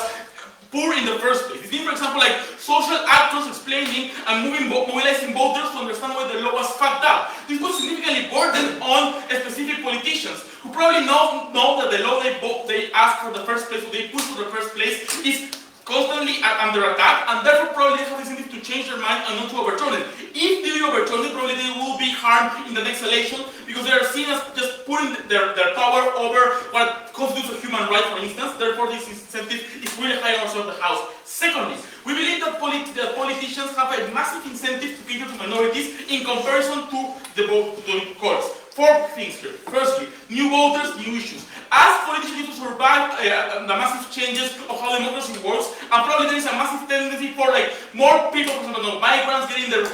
poor in the first place. This means, for example, like social actors explaining and mobilizing voters to understand why the law was fucked up. This was significantly burden on specific politicians who probably know that the law they asked for the first place, or they pushed for the first place, is constantly under attack, and therefore probably they have incentive to change their mind and not to overturn it. If they overturn it, probably they will be harmed in the next election because they are seen as just putting their power over what constitutes a human right, for instance. Therefore, this incentive is really high also in the House. Secondly, we believe that politicians have a massive incentive to cater to minorities in comparison to the courts. Four things here. Firstly, new voters, new issues. As politicians need to survive the massive changes of how democracy works, and probably there is a massive tendency for like more people, for example, migrants getting their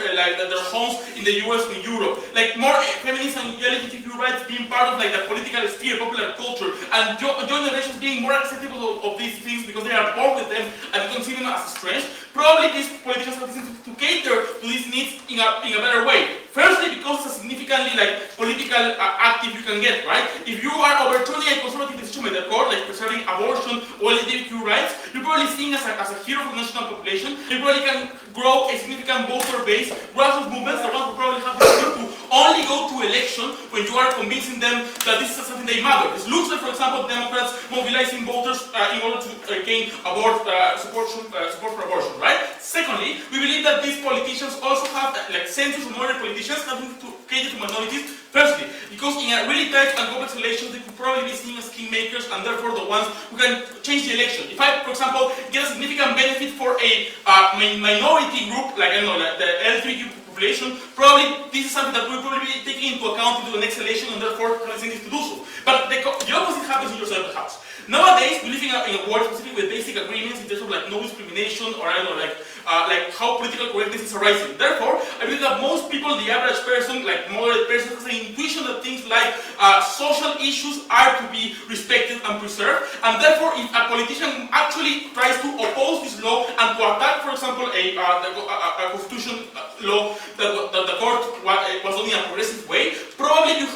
homes in the US and Europe, like more feminist and LGBTQ rights being part of like the political sphere, popular culture, and young generations being more acceptable of these things because they are born with them and don't see them as strange. Probably these politicians have to cater to these needs in a better way. Firstly, because it's a significantly like political active you can get, right? If you are overturning a conservative decision by the court, like preserving abortion or LGBTQ rights, you're probably seen as a hero for the national population. You probably can grow a significant voter base, grassroots movements, the ones who probably have the ability to only go to election when you are convincing them that this is something they matter. This looks like, for example, Democrats mobilizing voters in order to gain support for abortion, right? Secondly, we believe that these politicians also have like census of minority politicians having to cater to minorities. Firstly, because in a really tight and complex election, they could probably be seen as kingmakers and therefore the ones who can change the election. If I, for example, get a significant benefit for a minority group, like I don't know, like the LGBTQ population, probably this is something that will probably be taken into account into the next election and therefore have incentive to do so. But the opposite happens in your side of the House. Nowadays, we live in a world specific with basic agreements in terms of like no discrimination or I don't know, like how political correctness is arising. Therefore, I believe that most people, the average person, like moderate person, has an intuition that things like social issues are to be respected and preserved. And therefore, if a politician actually tries to oppose this law and to attack, for example, a constitution law that the court was only a progressive way, probably you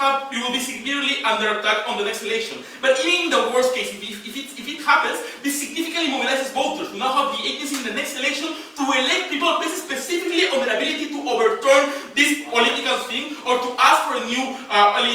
will be severely under attack on the next election. But even in the worst case, if it happens, this significantly mobilizes voters to now have the agency in the next election to elect people based specifically on their ability to overturn this political thing or to ask for a new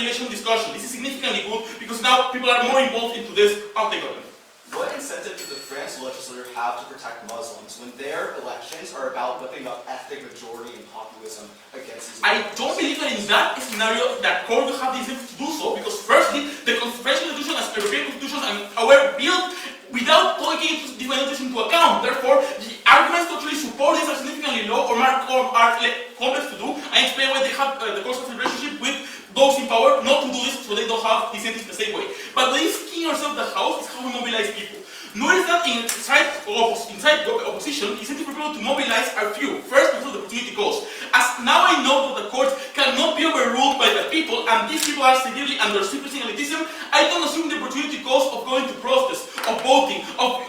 election discussion. This is significantly good because now people are more involved into this outtake government. What incentive does the French legislature have to protect Muslims when their elections are about whipping up ethnic majority and populism against Islam? I don't believe that in that scenario that court will have the incentive to do so, because firstly, the French constitution as European constitutions were built without taking different institutions into account. Therefore, the arguments to actually support this are significantly low or are complex to do. I explain why they have the course of relationship with those in power not to do this so they don't have incentives the same way. But what is key ourselves the house is how we mobilize people. Notice that inside opposition, the incentive for people to mobilize are few. First, because of the opportunity cost. As now I know that the courts cannot be overruled by the people, and these people are severely under secrecy and elitism, I don't assume the opportunity cost of going to protest, of voting, of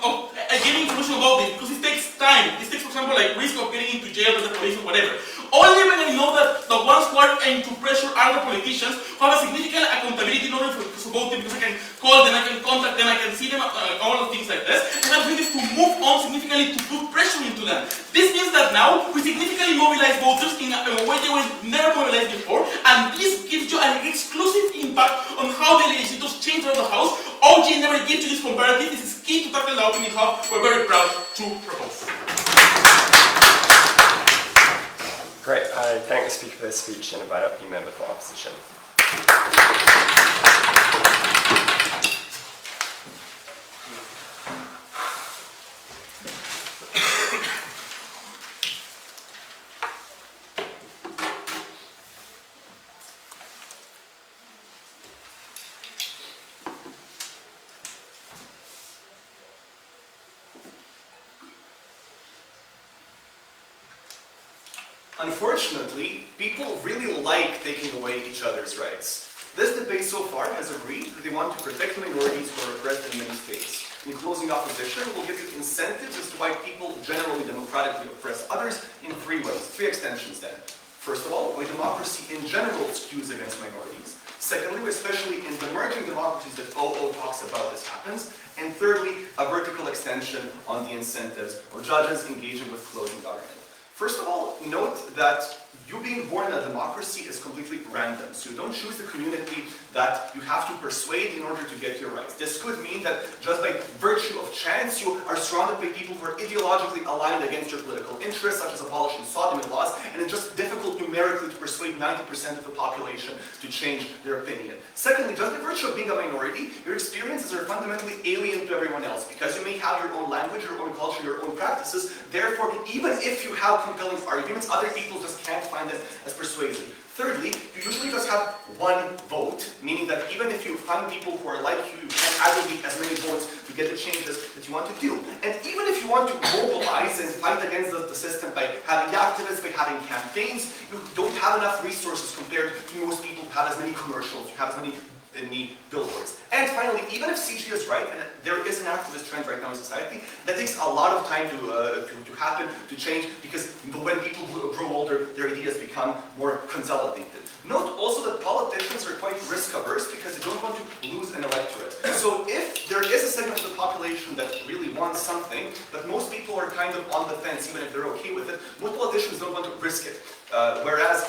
getting information about this, because it takes time. This takes, for example, like risk of getting into jail by the police or whatever. Only when I know that the ones who are aiming to pressure are the politicians who have a significant accountability in order to vote them, because I can call them, I can contact them, I can see them, all of things like this, and I'm ready to move on significantly to put pressure into them. This means that now we significantly mobilize voters in a way they were never mobilized before, and this gives you an exclusive impact on how the legislators change around the house. OG never gives you this comparative. This is key to tackle the opening hub. We're very proud to propose. Great. I thank the speaker for their speech and invite up new member for opposition. Unfortunately, people really like taking away each other's rights. This debate so far has agreed that they want to protect minorities who are oppressed in many states. In closing opposition, we'll give you incentives as to why people generally democratically oppress others in three ways, three extensions then. First of all, why democracy in general skews against minorities. Secondly, especially in the emerging democracies that OO talks about, this happens. And thirdly, a vertical extension on the incentives of judges engaging with closing government. First of all, note that you being born in a democracy is completely random. So you don't choose the community that you have to persuade in order to get your rights. This could mean that just by virtue of chance, you are surrounded by people who are ideologically aligned against your political interests, such as abolishing sodomy laws, and it's just difficult numerically to persuade 90% of the population to change their opinion. Secondly, just by virtue of being a minority, your experiences are fundamentally alien to everyone else, because you may have your own language, your own culture, your own practices. Therefore, even if you have compelling arguments, other people just can't find them as persuasive. Thirdly, you usually just have one vote, meaning that even if you find people who are like you can't aggregate as many votes to get the changes that you want to do. And even if you want to mobilize and fight against the system by having activists, by having campaigns, you don't have enough resources compared to most people who have as many commercials, who have as many billboards. And finally, even if CG is right, and there is an activist trend right now in society, that takes a lot of time to happen, to change, because when people grow older, their ideas become more consolidated. Note also that politicians are quite risk-averse because they don't want to lose an electorate. So if there is a segment of the population that really wants something, but most people are kind of on the fence, even if they're okay with it, most politicians don't want to risk it. Whereas,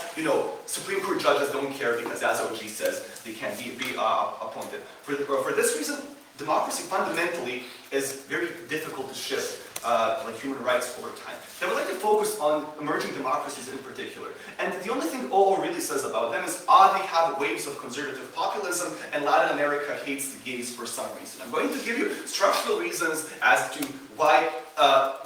Supreme Court judges don't care because, as OG says, they can't be appointed. For this reason, democracy fundamentally is very difficult to shift, like human rights over time. I would like to focus on emerging democracies in particular. And the only thing OO really says about them is, they have waves of conservative populism, and Latin America hates the gays for some reason. I'm going to give you structural reasons as to why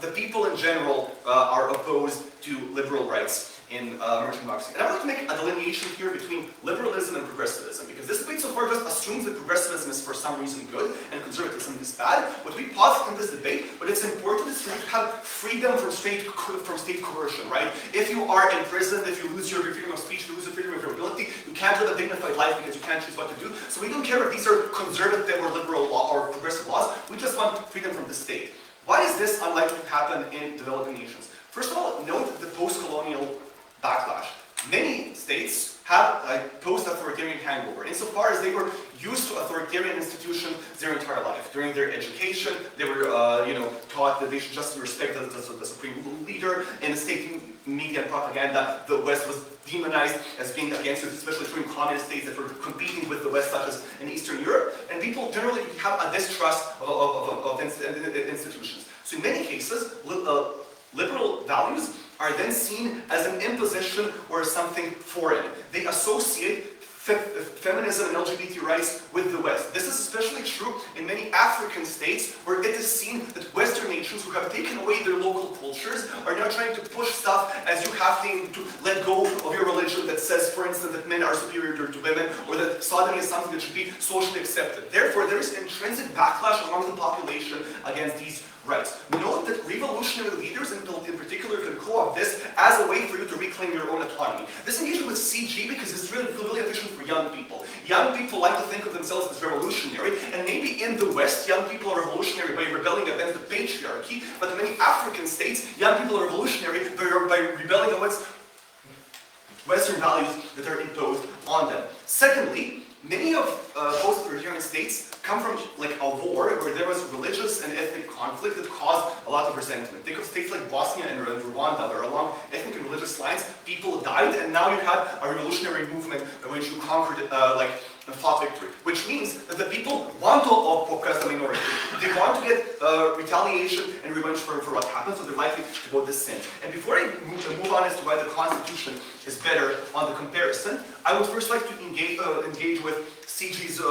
the people in general are opposed to liberal rights in emerging democracy. And I would like to make a delineation here between liberalism and progressivism, because this debate so far just assumes that progressivism is for some reason good and conservatism is bad. What we posit in this debate, but it's important, is for you to have freedom from state coercion, right? If you are imprisoned, if you lose your freedom of speech, you lose your freedom of your ability, you can't live a dignified life because you can't choose what to do. So we don't care if these are conservative or liberal law or progressive laws. We just want freedom from the state. Why is this unlikely to happen in developing nations? First of all, note the post-colonial insofar as they were used to authoritarian institutions their entire life. During their education, they were taught that they should just respect the supreme leader. In the state media and propaganda, the West was demonized as being against it, especially during communist states that were competing with the West, such as in Eastern Europe. And people generally have a distrust of institutions. So in many cases, liberal values are then seen as an imposition or something foreign. They associate feminism and LGBT rights with the West. This is especially true in many African states where it is seen that Western nations who have taken away their local cultures are now trying to push stuff as you have to let go of your religion that says, for instance, that men are superior to women, or that sodomy is something that should be socially accepted. Therefore, there is intrinsic backlash among the population against these rights. Note that revolutionary leaders in particular can co-opt this as a way for you to reclaim your own autonomy. This engagement with CG, because it's really efficient for young people. Young people like to think of themselves as revolutionary, and maybe in the West, young people are revolutionary by rebelling against the patriarchy, but in many African states, young people are revolutionary by rebelling against Western values that are imposed on them. Secondly, many of post-authoritarian states come from like a war where there was religious and ethnic conflict that caused a lot of resentment. Think of states like Bosnia and Rwanda, where along ethnic and religious lines, people died, and now you had a revolutionary movement in which you conquered a fought victory. Which means that the people want to oppress the minority. They want to get retaliation and revenge for what happened, so they're likely to vote this sin. And before I move on as to why the Constitution is better on the comparison, I would first like to engage with CG's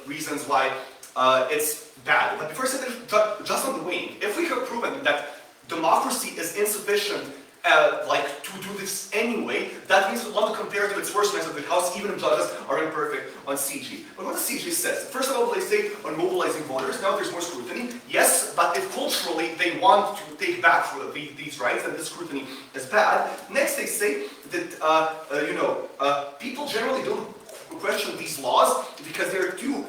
reasons why it's bad. But before I say that, just on the wing, if we have proven that democracy is insufficient to do this anyway, that means we want to compare it to its worst members of the House, even if judges are imperfect on CG. But what the CG says, first of all, they say on mobilizing voters, now there's more scrutiny. Yes, but if culturally they want to take back these rights, then this scrutiny is bad. Next, they say that people generally don't question these laws because they're too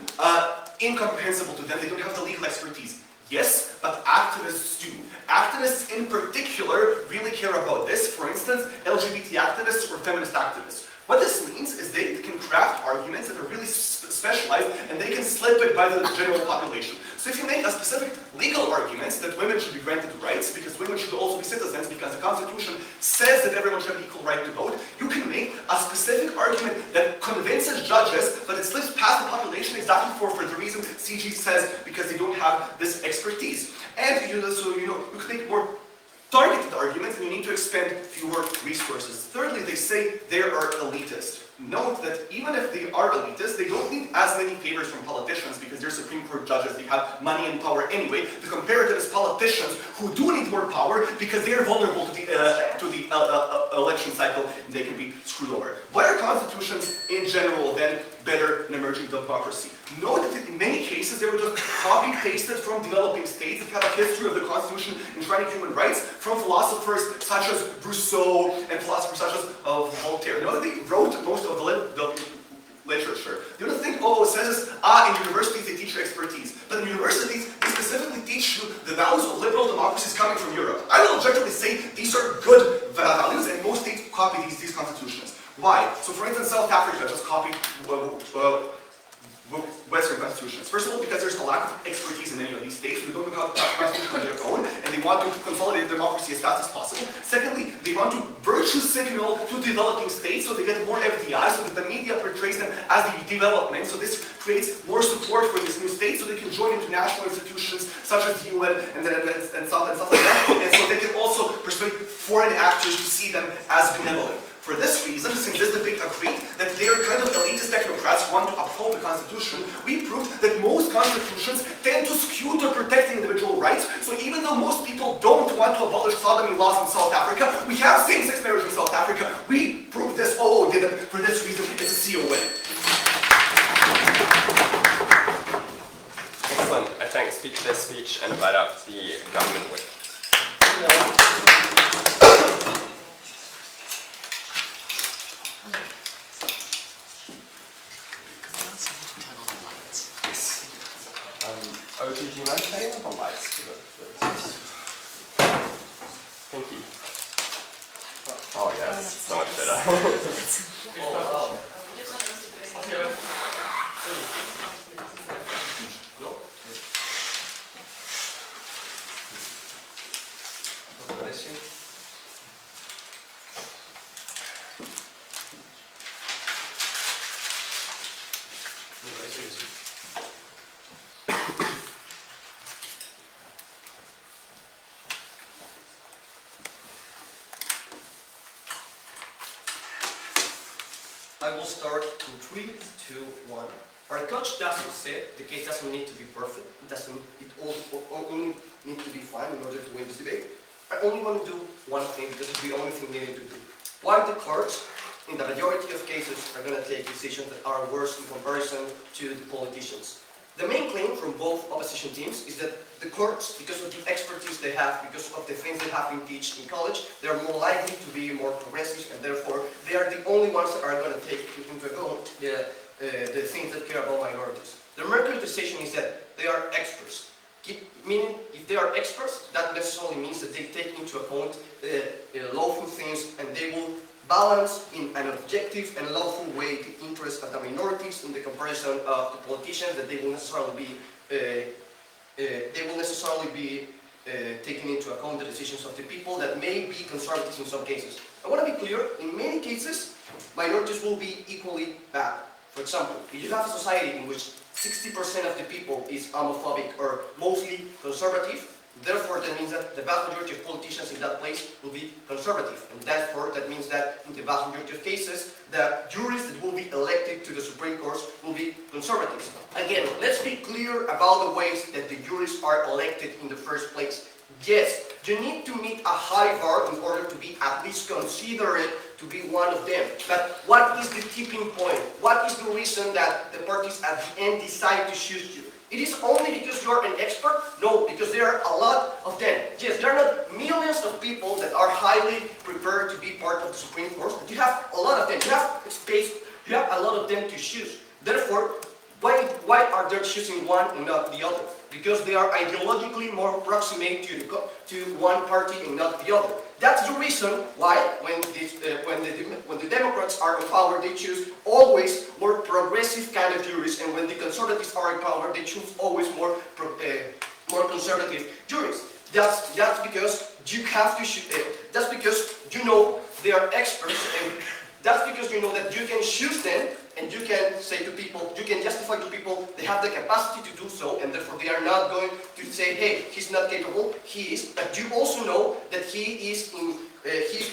incomprehensible to them. They don't have the legal expertise. Yes, but activists do. Activists in particular really care about this. For instance, LGBT activists or feminist activists. What this means is they can craft arguments that are really specialized and they can slip it by the general population. So if you make a specific legal argument that women should be granted rights because women should also be citizens because the Constitution says that everyone should have equal right to vote, you can make a specific argument that convinces judges, but it slips past the population exactly for the reason CG says, because they don't have this expertise. And you can make more targeted arguments, and you need to expend fewer resources. Thirdly, they say they are elitist. Note that even if they are elitist, they don't need as many favors from politicians because they're Supreme Court judges, they have money and power anyway. The comparative is politicians who do need more power because they are vulnerable to the election cycle and they can be screwed over. Why are constitutions in general then better in emerging democracy? Note that in many cases they were just copy-pasted from developing states that have a history of the Constitution enshrining human rights from philosophers such as Rousseau and philosophers such as Voltaire. Note that they wrote most of the literature. You don't think, oh, it says, in universities they teach you expertise. But in universities, they specifically teach you the values of liberal democracies coming from Europe. I will objectively say these are good values, and most states copy these constitutions. Why? So for instance, South Africa just copied Western constitutions. First of all, because there's a lack of expertise in any of these states, we don't have a constitution of their own, and they want to consolidate democracy as fast as possible. Secondly, they want to virtue signal to developing states so they get more FDI, so that the media portrays them as the development. So this creates more support for these new states, so they can join international institutions such as the UN and stuff like that, and so they can also persuade foreign actors to see them as benevolent. For this reason, since this debate agreed that they are kind of elitist technocrats who want to uphold the Constitution, we proved that most constitutions tend to skew to protecting individual rights. So even though most people don't want to abolish sodomy laws in South Africa, we have same-sex marriage in South Africa. We proved this. Oh, did it. For this reason, it's a CO win. Excellent. I thank speak for this speech and invite up the government witness. OG, do you mind turning on the lights for Thank you. Oh yeah, so much better. I will start in 3, 2, 1. Our coach doesn't say the case doesn't need to be perfect. It only need to be fine in order to win this debate. I only want to do one thing because it's the only thing needed to do. Why the courts, in the majority of cases, are going to take decisions that are worse in comparison to the politicians. The main claim from both opposition teams is that the courts, because of the expertise they have, because of the things they have been taught in college, they are more likely to be more progressive, and therefore they are the only ones that are going to take into account the things that care about minorities. The Mercury decision is that they are experts. Meaning, if they are experts, that necessarily means that they take into account lawful things, and they will balance in an objective and lawful way the interests of the minorities in the comparison of the politicians that they will necessarily be taking into account the decisions of the people that may be conservative in some cases. I want to be clear, in many cases, minorities will be equally bad. For example, if you have a society in which 60% of the people is homophobic or mostly conservative, therefore that means that the vast majority of politicians in that place will be conservative. And therefore that means that in the vast majority of cases, the juries that will be elected to the Supreme Court will be conservatives. Again, let's be clear about the ways that the juries are elected in the first place. Yes, you need to meet a high bar in order to be at least considered to be one of them. But what is the tipping point? What is the reason that the parties at the end decide to choose you? It is only because you are an expert? No, because there are a lot of them. Yes, there are not millions of people that are highly prepared to be part of the Supreme Court, but you have a lot of them. You have space, you have a lot of them to choose. Therefore, why are they choosing one and not the other? Because they are ideologically more proximate to one party and not the other. That's the reason why when the Democrats are in power, they choose always more progressive kind of juries, and when the conservatives are in power, they choose always more conservative juries. That's because you have to that's because you know they are experts, and that's because you know that you can choose them, and you can say to people, you can justify to people they have the capacity to do so, and therefore they are not going to say, hey, he's not capable, he is, but you also know that he is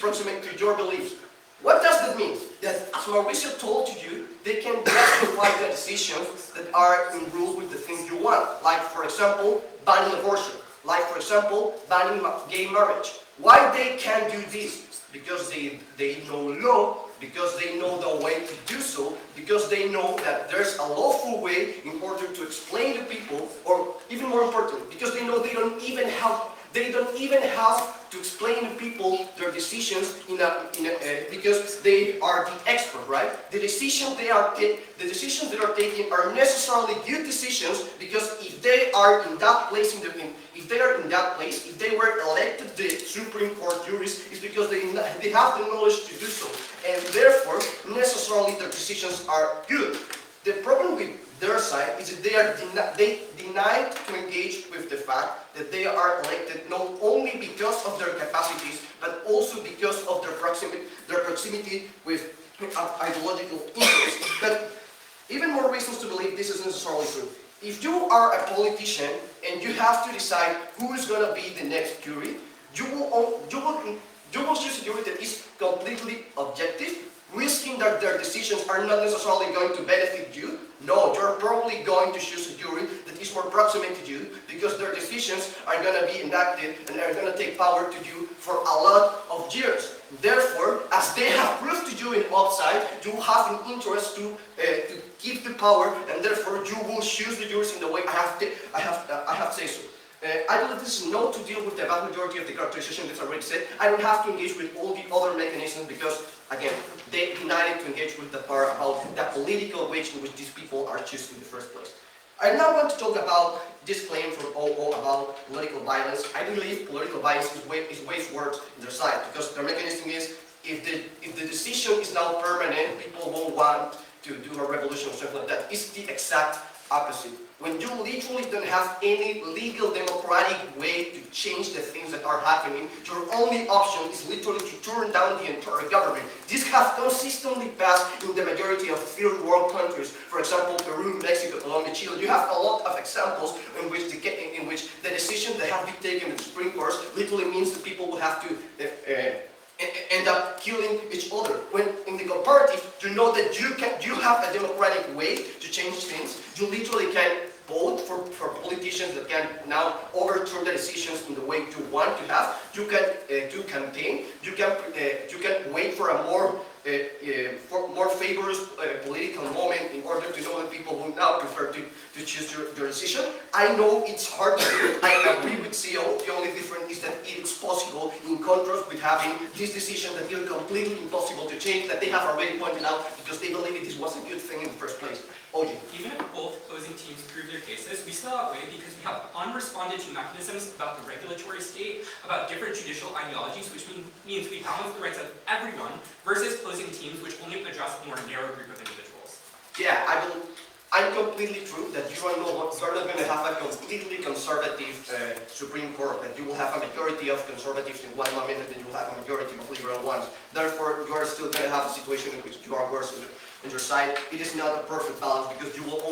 proximate to your beliefs. What does that mean? That, as Mauricio told you, they can justify the decisions that are in rule with the things you want. Like, for example, banning abortion. Like, for example, banning gay marriage. Why they can do this? Because they know law, because they know the way to do so, because they know that there's a lawful way in order to explain to people, or even more important, because they know they don't even have to explain to people their decisions because they are the expert, right? The decisions they are taking are necessarily good decisions, because if they are in that place if they were elected the Supreme Court jurists, it's because they have the knowledge to do so, and therefore necessarily their decisions are good. The problem with their side is that they deny to engage with the fact that they are elected not only because of their capacities, but also because of their proximity with ideological interests. But even more reasons to believe this is necessarily true. If you are a politician and you have to decide who is going to be the next jury, you will choose a jury that is completely objective, risking that their decisions are not necessarily going to benefit you. No, you're probably going to choose a jury that is more proximate to you, because their decisions are going to be enacted and are going to take power to you for a lot of years. Therefore, as they have proved to you in upside, you have an interest to keep the power, and therefore you will choose the juries in the way I have said so. I believe this is not to deal with the vast majority of the characterization that's already said. I don't have to engage with all the other mechanisms because, again, they denied to engage with the part about the political way in which these people are chosen in the first place. I now want to talk about this claim from OO about political violence. I believe political violence is way worse on their side, because their mechanism is if the decision is now permanent, people won't want to do a revolution or something like that. It's the exact opposite. When you literally don't have any legal democratic way to change the things that are happening, your only option is literally to turn down the entire government. This has consistently passed in the majority of third world countries. For example, Peru, Mexico, Colombia, Chile. You have a lot of examples in which the decision that have been taken in the Supreme Court literally means that people will have to end up killing each other. When in the comparative, you know that you have a democratic way to change things. You literally can vote for politicians that can now overturn the decisions in the way you want to have. You can do campaign. You can wait for a more favorable political moment in order to know that people will now prefer to choose your decision. I know it's hard to do. I agree with CEO. The only difference is that it is possible in contrast with having this decision that is completely impossible to change, that they have already pointed out because they believe this was a good thing in the first place. Oji. Even if both opposing teams prove their cases, we still outweigh because we have unresponded to mechanisms about the regulatory state, about different judicial ideologies, which means we balance the rights of everyone, versus opposing teams which only address a more narrow group of individuals. Yeah, I'm completely true that you are not going to have a completely conservative Supreme Court, that you will have a majority of conservatives in one moment and then you will have a majority of liberal ones. Therefore, you are still going to have a situation in which you are worse on your side. It is not a perfect balance because you will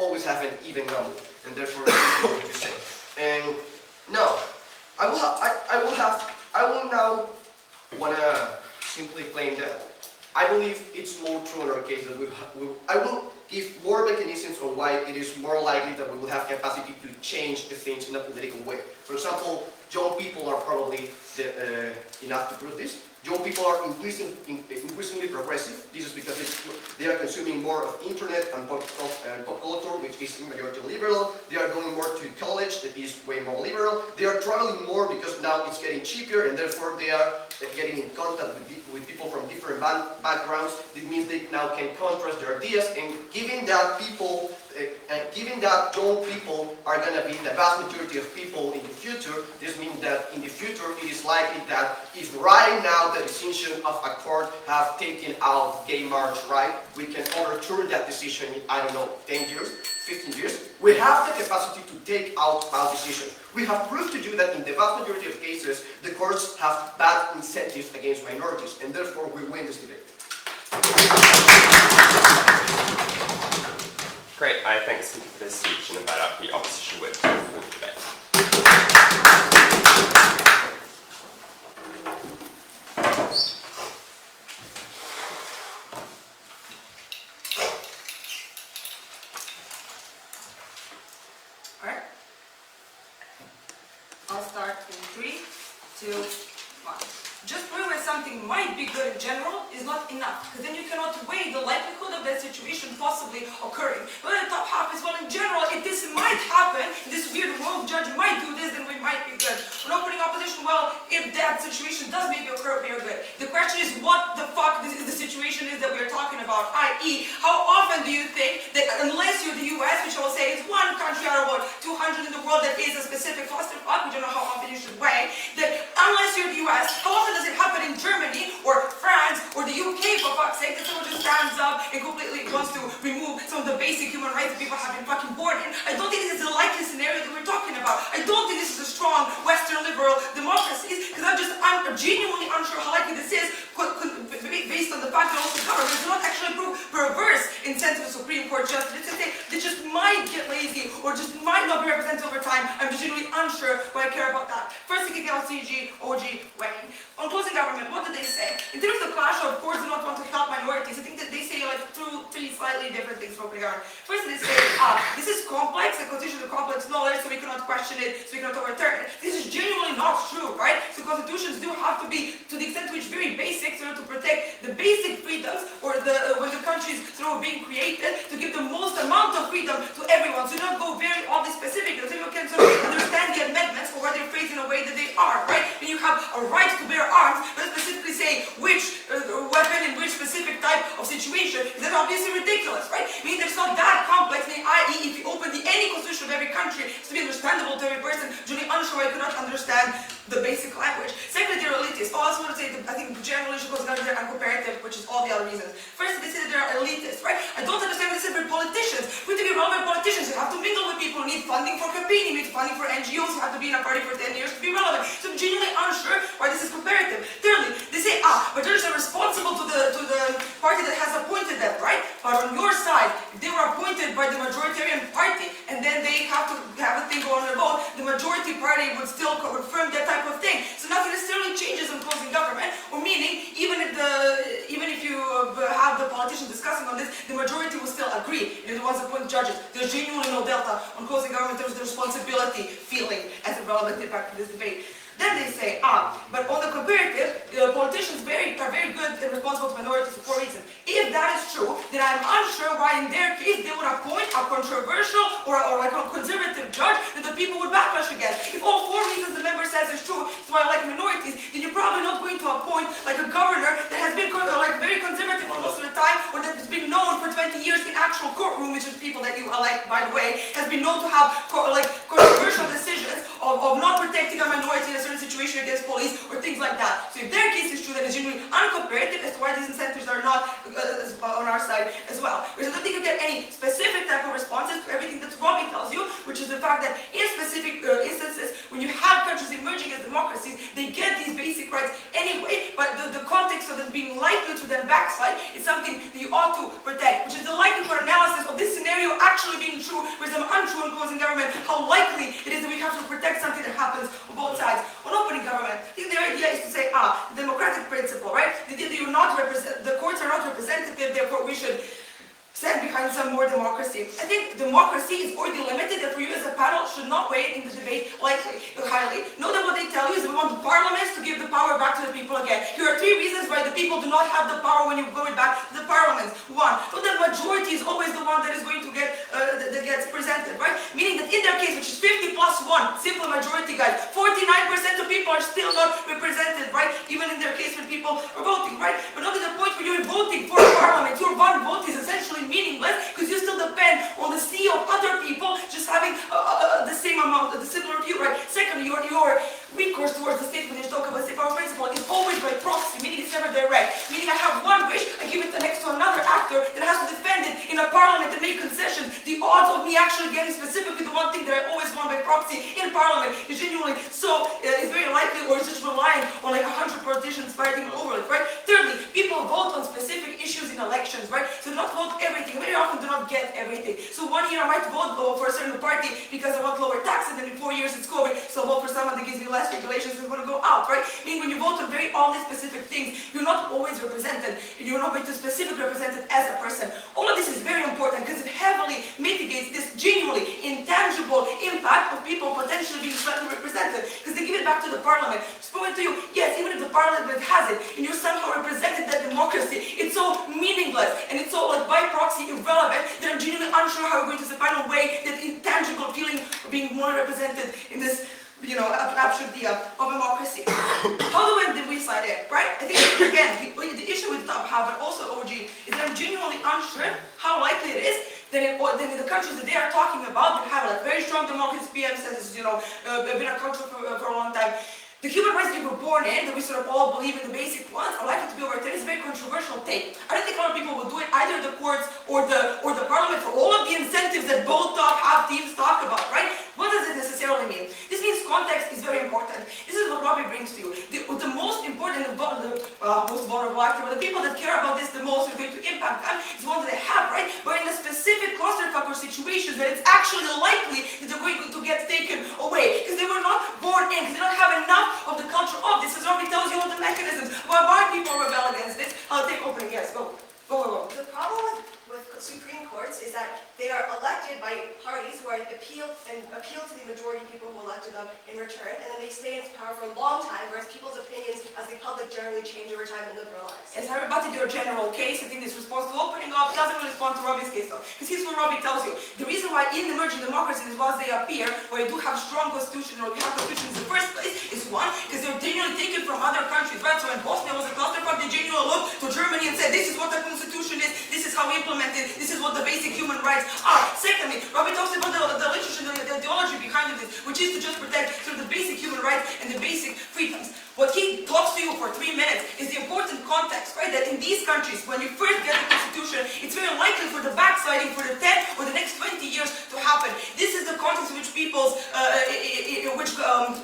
always have an even number, and therefore it's what you say. And no, I will now wanna simply claim that I believe it's more true in our case that I will give more mechanisms on why it is more likely that we will have capacity to change the things in a political way. For example, young people are probably enough to prove this. Young people are increasingly progressive. This is because they are consuming more of internet and pop culture, which is majority liberal. They are going more to college, that is way more liberal. They are traveling more because now it's getting cheaper, and therefore they are getting in contact with people from different backgrounds. This means they now can contrast their ideas, and given that young people are going to be the vast majority of people in the future, this means that in the future it is likely that if right now the decision of a court have taken out gay marriage right, we can overturn that decision in, I don't know, 10 years, 15 years. We have the capacity to take out our decision. We have proved to do that in the vast majority of cases, the courts have bad incentives against minorities, and therefore we win this debate. Great, I thank the speaker for this speech and invite up the opposition whip for the debate. Alright. I'll start in 3, 2, 1. Just proving something might be good in general is not enough, because then you cannot weigh the likelihood of that situation possibly occurring. But the top half is, well, in general, if this might happen, this weird rogue judge might do this, then we might be good. When opening opposition, well, if that situation does maybe occur, we are good. The question is, what the fuck is the situation is that we are talking about, i.e., how often do you think that unless you're the US, which I will say is one country out of about 200 in the world that is a specific clusterfuck, we don't know how often you should weigh, that unless you're the US, how often does it happen in Germany or France or the UK, for fuck's sake, that someone just stands up and completely wants to remove some of the basic human rights that people have been fucking born in? I don't think this is the likely scenario that we're talking about. I don't think this is a strong Western liberal democracies, because I'm genuinely unsure how likely this is, based on the fact that also governments do not actually prove perverse incentive of Supreme Court justice. They just might get lazy or just might not be represented over time. I'm genuinely unsure why I care about that. First, they kick out CG, OG, weighing. On closing government, what did they say? In terms of the clash of courts do not want to help minorities, I think that they say like three slightly different things for opening government. First, they say, this is complex, the constitution is complex knowledge, so we cannot question it, so we cannot overturn it. This is genuinely not true, right? So constitutions do have to be, to the extent to which very basic, so to protect the basic freedoms, or when the countries being created, to give the most amount of freedom to everyone, so not go very oddly specific, so people can understand the amendments or where they're phrased in a way that they are, right? When you have a right to bear arms, but specifically say which weapon in which specific type of situation, is that obviously ridiculous, right? I mean, it's not that complex, i.e., if you open any constitution of every country, it's to be understandable to every person, generally unsure I could not understand the basic language. Secondly, they're elitists. I also want to say that I think generally it goes down to their uncooperative, which is all the other reasons. First, they say that they're elitists, right? I don't understand this is for politicians. We have to be relevant politicians. You have to mingle with people who need funding for campaigning, you need funding for NGOs, you have to be in a party for 10 years to be relevant. So I'm genuinely unsure why this is comparative. Thirdly, they say, but judges are responsible to the party that has appointed them, right? But on your side, if they were appointed by the majoritarian party, and then they have to have a thing go on their vote, the majority party would still confirm that type of thing. So nothing necessarily changes in closing government. But on the comparative, politicians are very good and responsible to minorities for 4 reasons. If that is true, then I'm unsure why in their case they would appoint a controversial or like a conservative judge that the people would backlash against. If all 4 reasons the member says is true, so I like minorities, then you're probably not going to appoint like a governor that has been like very conservative for most of the time, or that has been known for 20 years in actual courtroom, which is people that you elect, by the way, has been known to have like controversial decisions of not protecting a minority in a certain situation against police or things like that. So if their case is true, then it's genuinely uncomparative as to why these incentives are not on our side as well. Because I don't think you get any specific type of responses to everything that Robbie tells you, which is the fact that in specific instances, when you have countries emerging as democracies, they get these basic rights anyway, but the context of them being likely to then backslide is something that you ought to protect, which is the likelihood analysis of this scenario actually being true versus untrue in closing government, how likely it is that we have to protect something that happens on both sides. On opening government, I think the idea is to say, the democratic principle, right? The idea that you're not the courts are not representative, therefore we should stand behind some more democracy. I think democracy is already limited, therefore you as a panel should not weigh in the debate highly. Know that what they tell you is we want the parliaments to give the power back to the people again. Here are 3 reasons why the people do not have the power when you go back to the parliaments. 1, know that majority is always the one that is going to get, that gets presented, right? Meaning that in their case, which is 50 plus 1, simple majority guys, 49% of people are still not represented, right? Even in their case when people are voting, right? But not at the point where you're voting for a parliament, your one vote is essentially meaningless because you still depend on the sea of other people just having the same amount, the similar view, right? Secondly, your recourse towards the state when you talk about state power principle is always by proxy, meaning it's never direct. Meaning I have one wish, I give it next to another actor that has to defend it in a parliament and make concessions. The odds of me actually getting specifically the one thing that I always want by proxy in parliament is genuinely so, is very likely, or is just relying on like 100 politicians fighting over it, right? Thirdly, people vote on specific issues in elections, right? So not vote everything, very often do not get everything. So 1 year I might vote for a certain party because I want lower taxes, and then in 4 years it's COVID, so I'll vote for someone that gives me less regulations and going to go out, right? Meaning when you vote on very oddly specific things, you're not always represented, you're not going to specifically represented as a person. All of this is very important because it heavily mitigates this genuinely intangible impact of people potentially being slightly represented, because they give it back to the parliament. Spoken to you, yes, even if the parliament has it, and you're somehow represented that democracy, it's so meaningless, and it's so like by proxy irrelevant that I'm genuinely unsure how we're going to find a way that intangible feeling of being more represented in this, abstract idea of democracy. How do we decide it, right? I think, again, the issue with top half, but also OG, is that I'm genuinely unsure how likely it is that in the countries that they are talking about that have like very strong democracy, PM says it's, been a country for a long time. The human rights we were born in, that we sort of all believe in the basic ones, are likely to be overturned. It's a very controversial take. I don't think a lot of people will do it, either the courts or the parliament, for all of the incentives that both top half teams talk about, right? What does it necessarily mean? This means context is very important. This is what Robbie brings to you. The most important, the most vulnerable actor, or the people that care about this the most, are going to impact them, is one that they have, right? But in a specific clusterfuck or situations that it's actually likely that they're going to get taken away, because they were not born in, because they don't have enough of the culture of this. As Robbie tells you all the mechanisms. Why people rebel against this? I'll take opening. Yes, go. The problem with Supreme Courts is that they are elected by parties who are appeal to the majority of people who elected them in return, and then they stay in power for a long time, whereas people's opinions as the public generally change over time and liberalize. As I rebutted your general case, I think this response to opening up doesn't really respond to Robbie's case though. Because here's what Robbie tells you. The reason why in emerging democracies, once they appear, where you do have strong constitution, or you have constitutions in the first place, is one, because they're genuinely taken from other countries, right? So when Bosnia was a clusterfuck, they genuinely looked to Germany and said, this is what the constitution is, this is how we implement it, this is what the basic human rights are. Secondly, Robbie talks about the literature, the ideology behind this, which is to just protect sort of the basic human rights and the basic freedoms. What he talks to you for 3 minutes is the important context, right? That in these countries, when you first get a constitution, it's very likely for the backsliding for the 10 or the next 20 years to happen. This is the context in which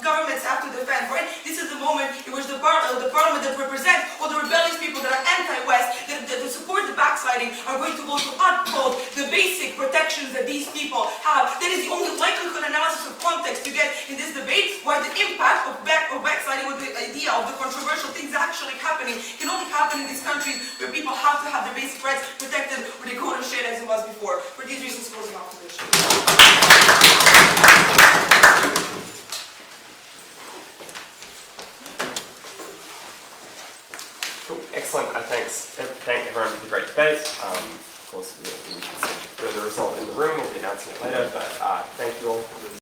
governments have to defend, right? This is the moment in which the parliament that represents all the rebellious people that are anti-West, that support the backsliding, are going to go to uphold the basic protections that these people have. That is the only likelihood analysis of context you get in this debate, why the impact of backsliding with the idea of the controversial things actually happening can only happen in these countries where people have to have their basic rights protected, where they go to shit as it was before. For these reasons, closing off the issue. Excellent. Thank everyone for the great debate. Of course, we can see the result in the room. We'll be announcing it later, but thank you all for the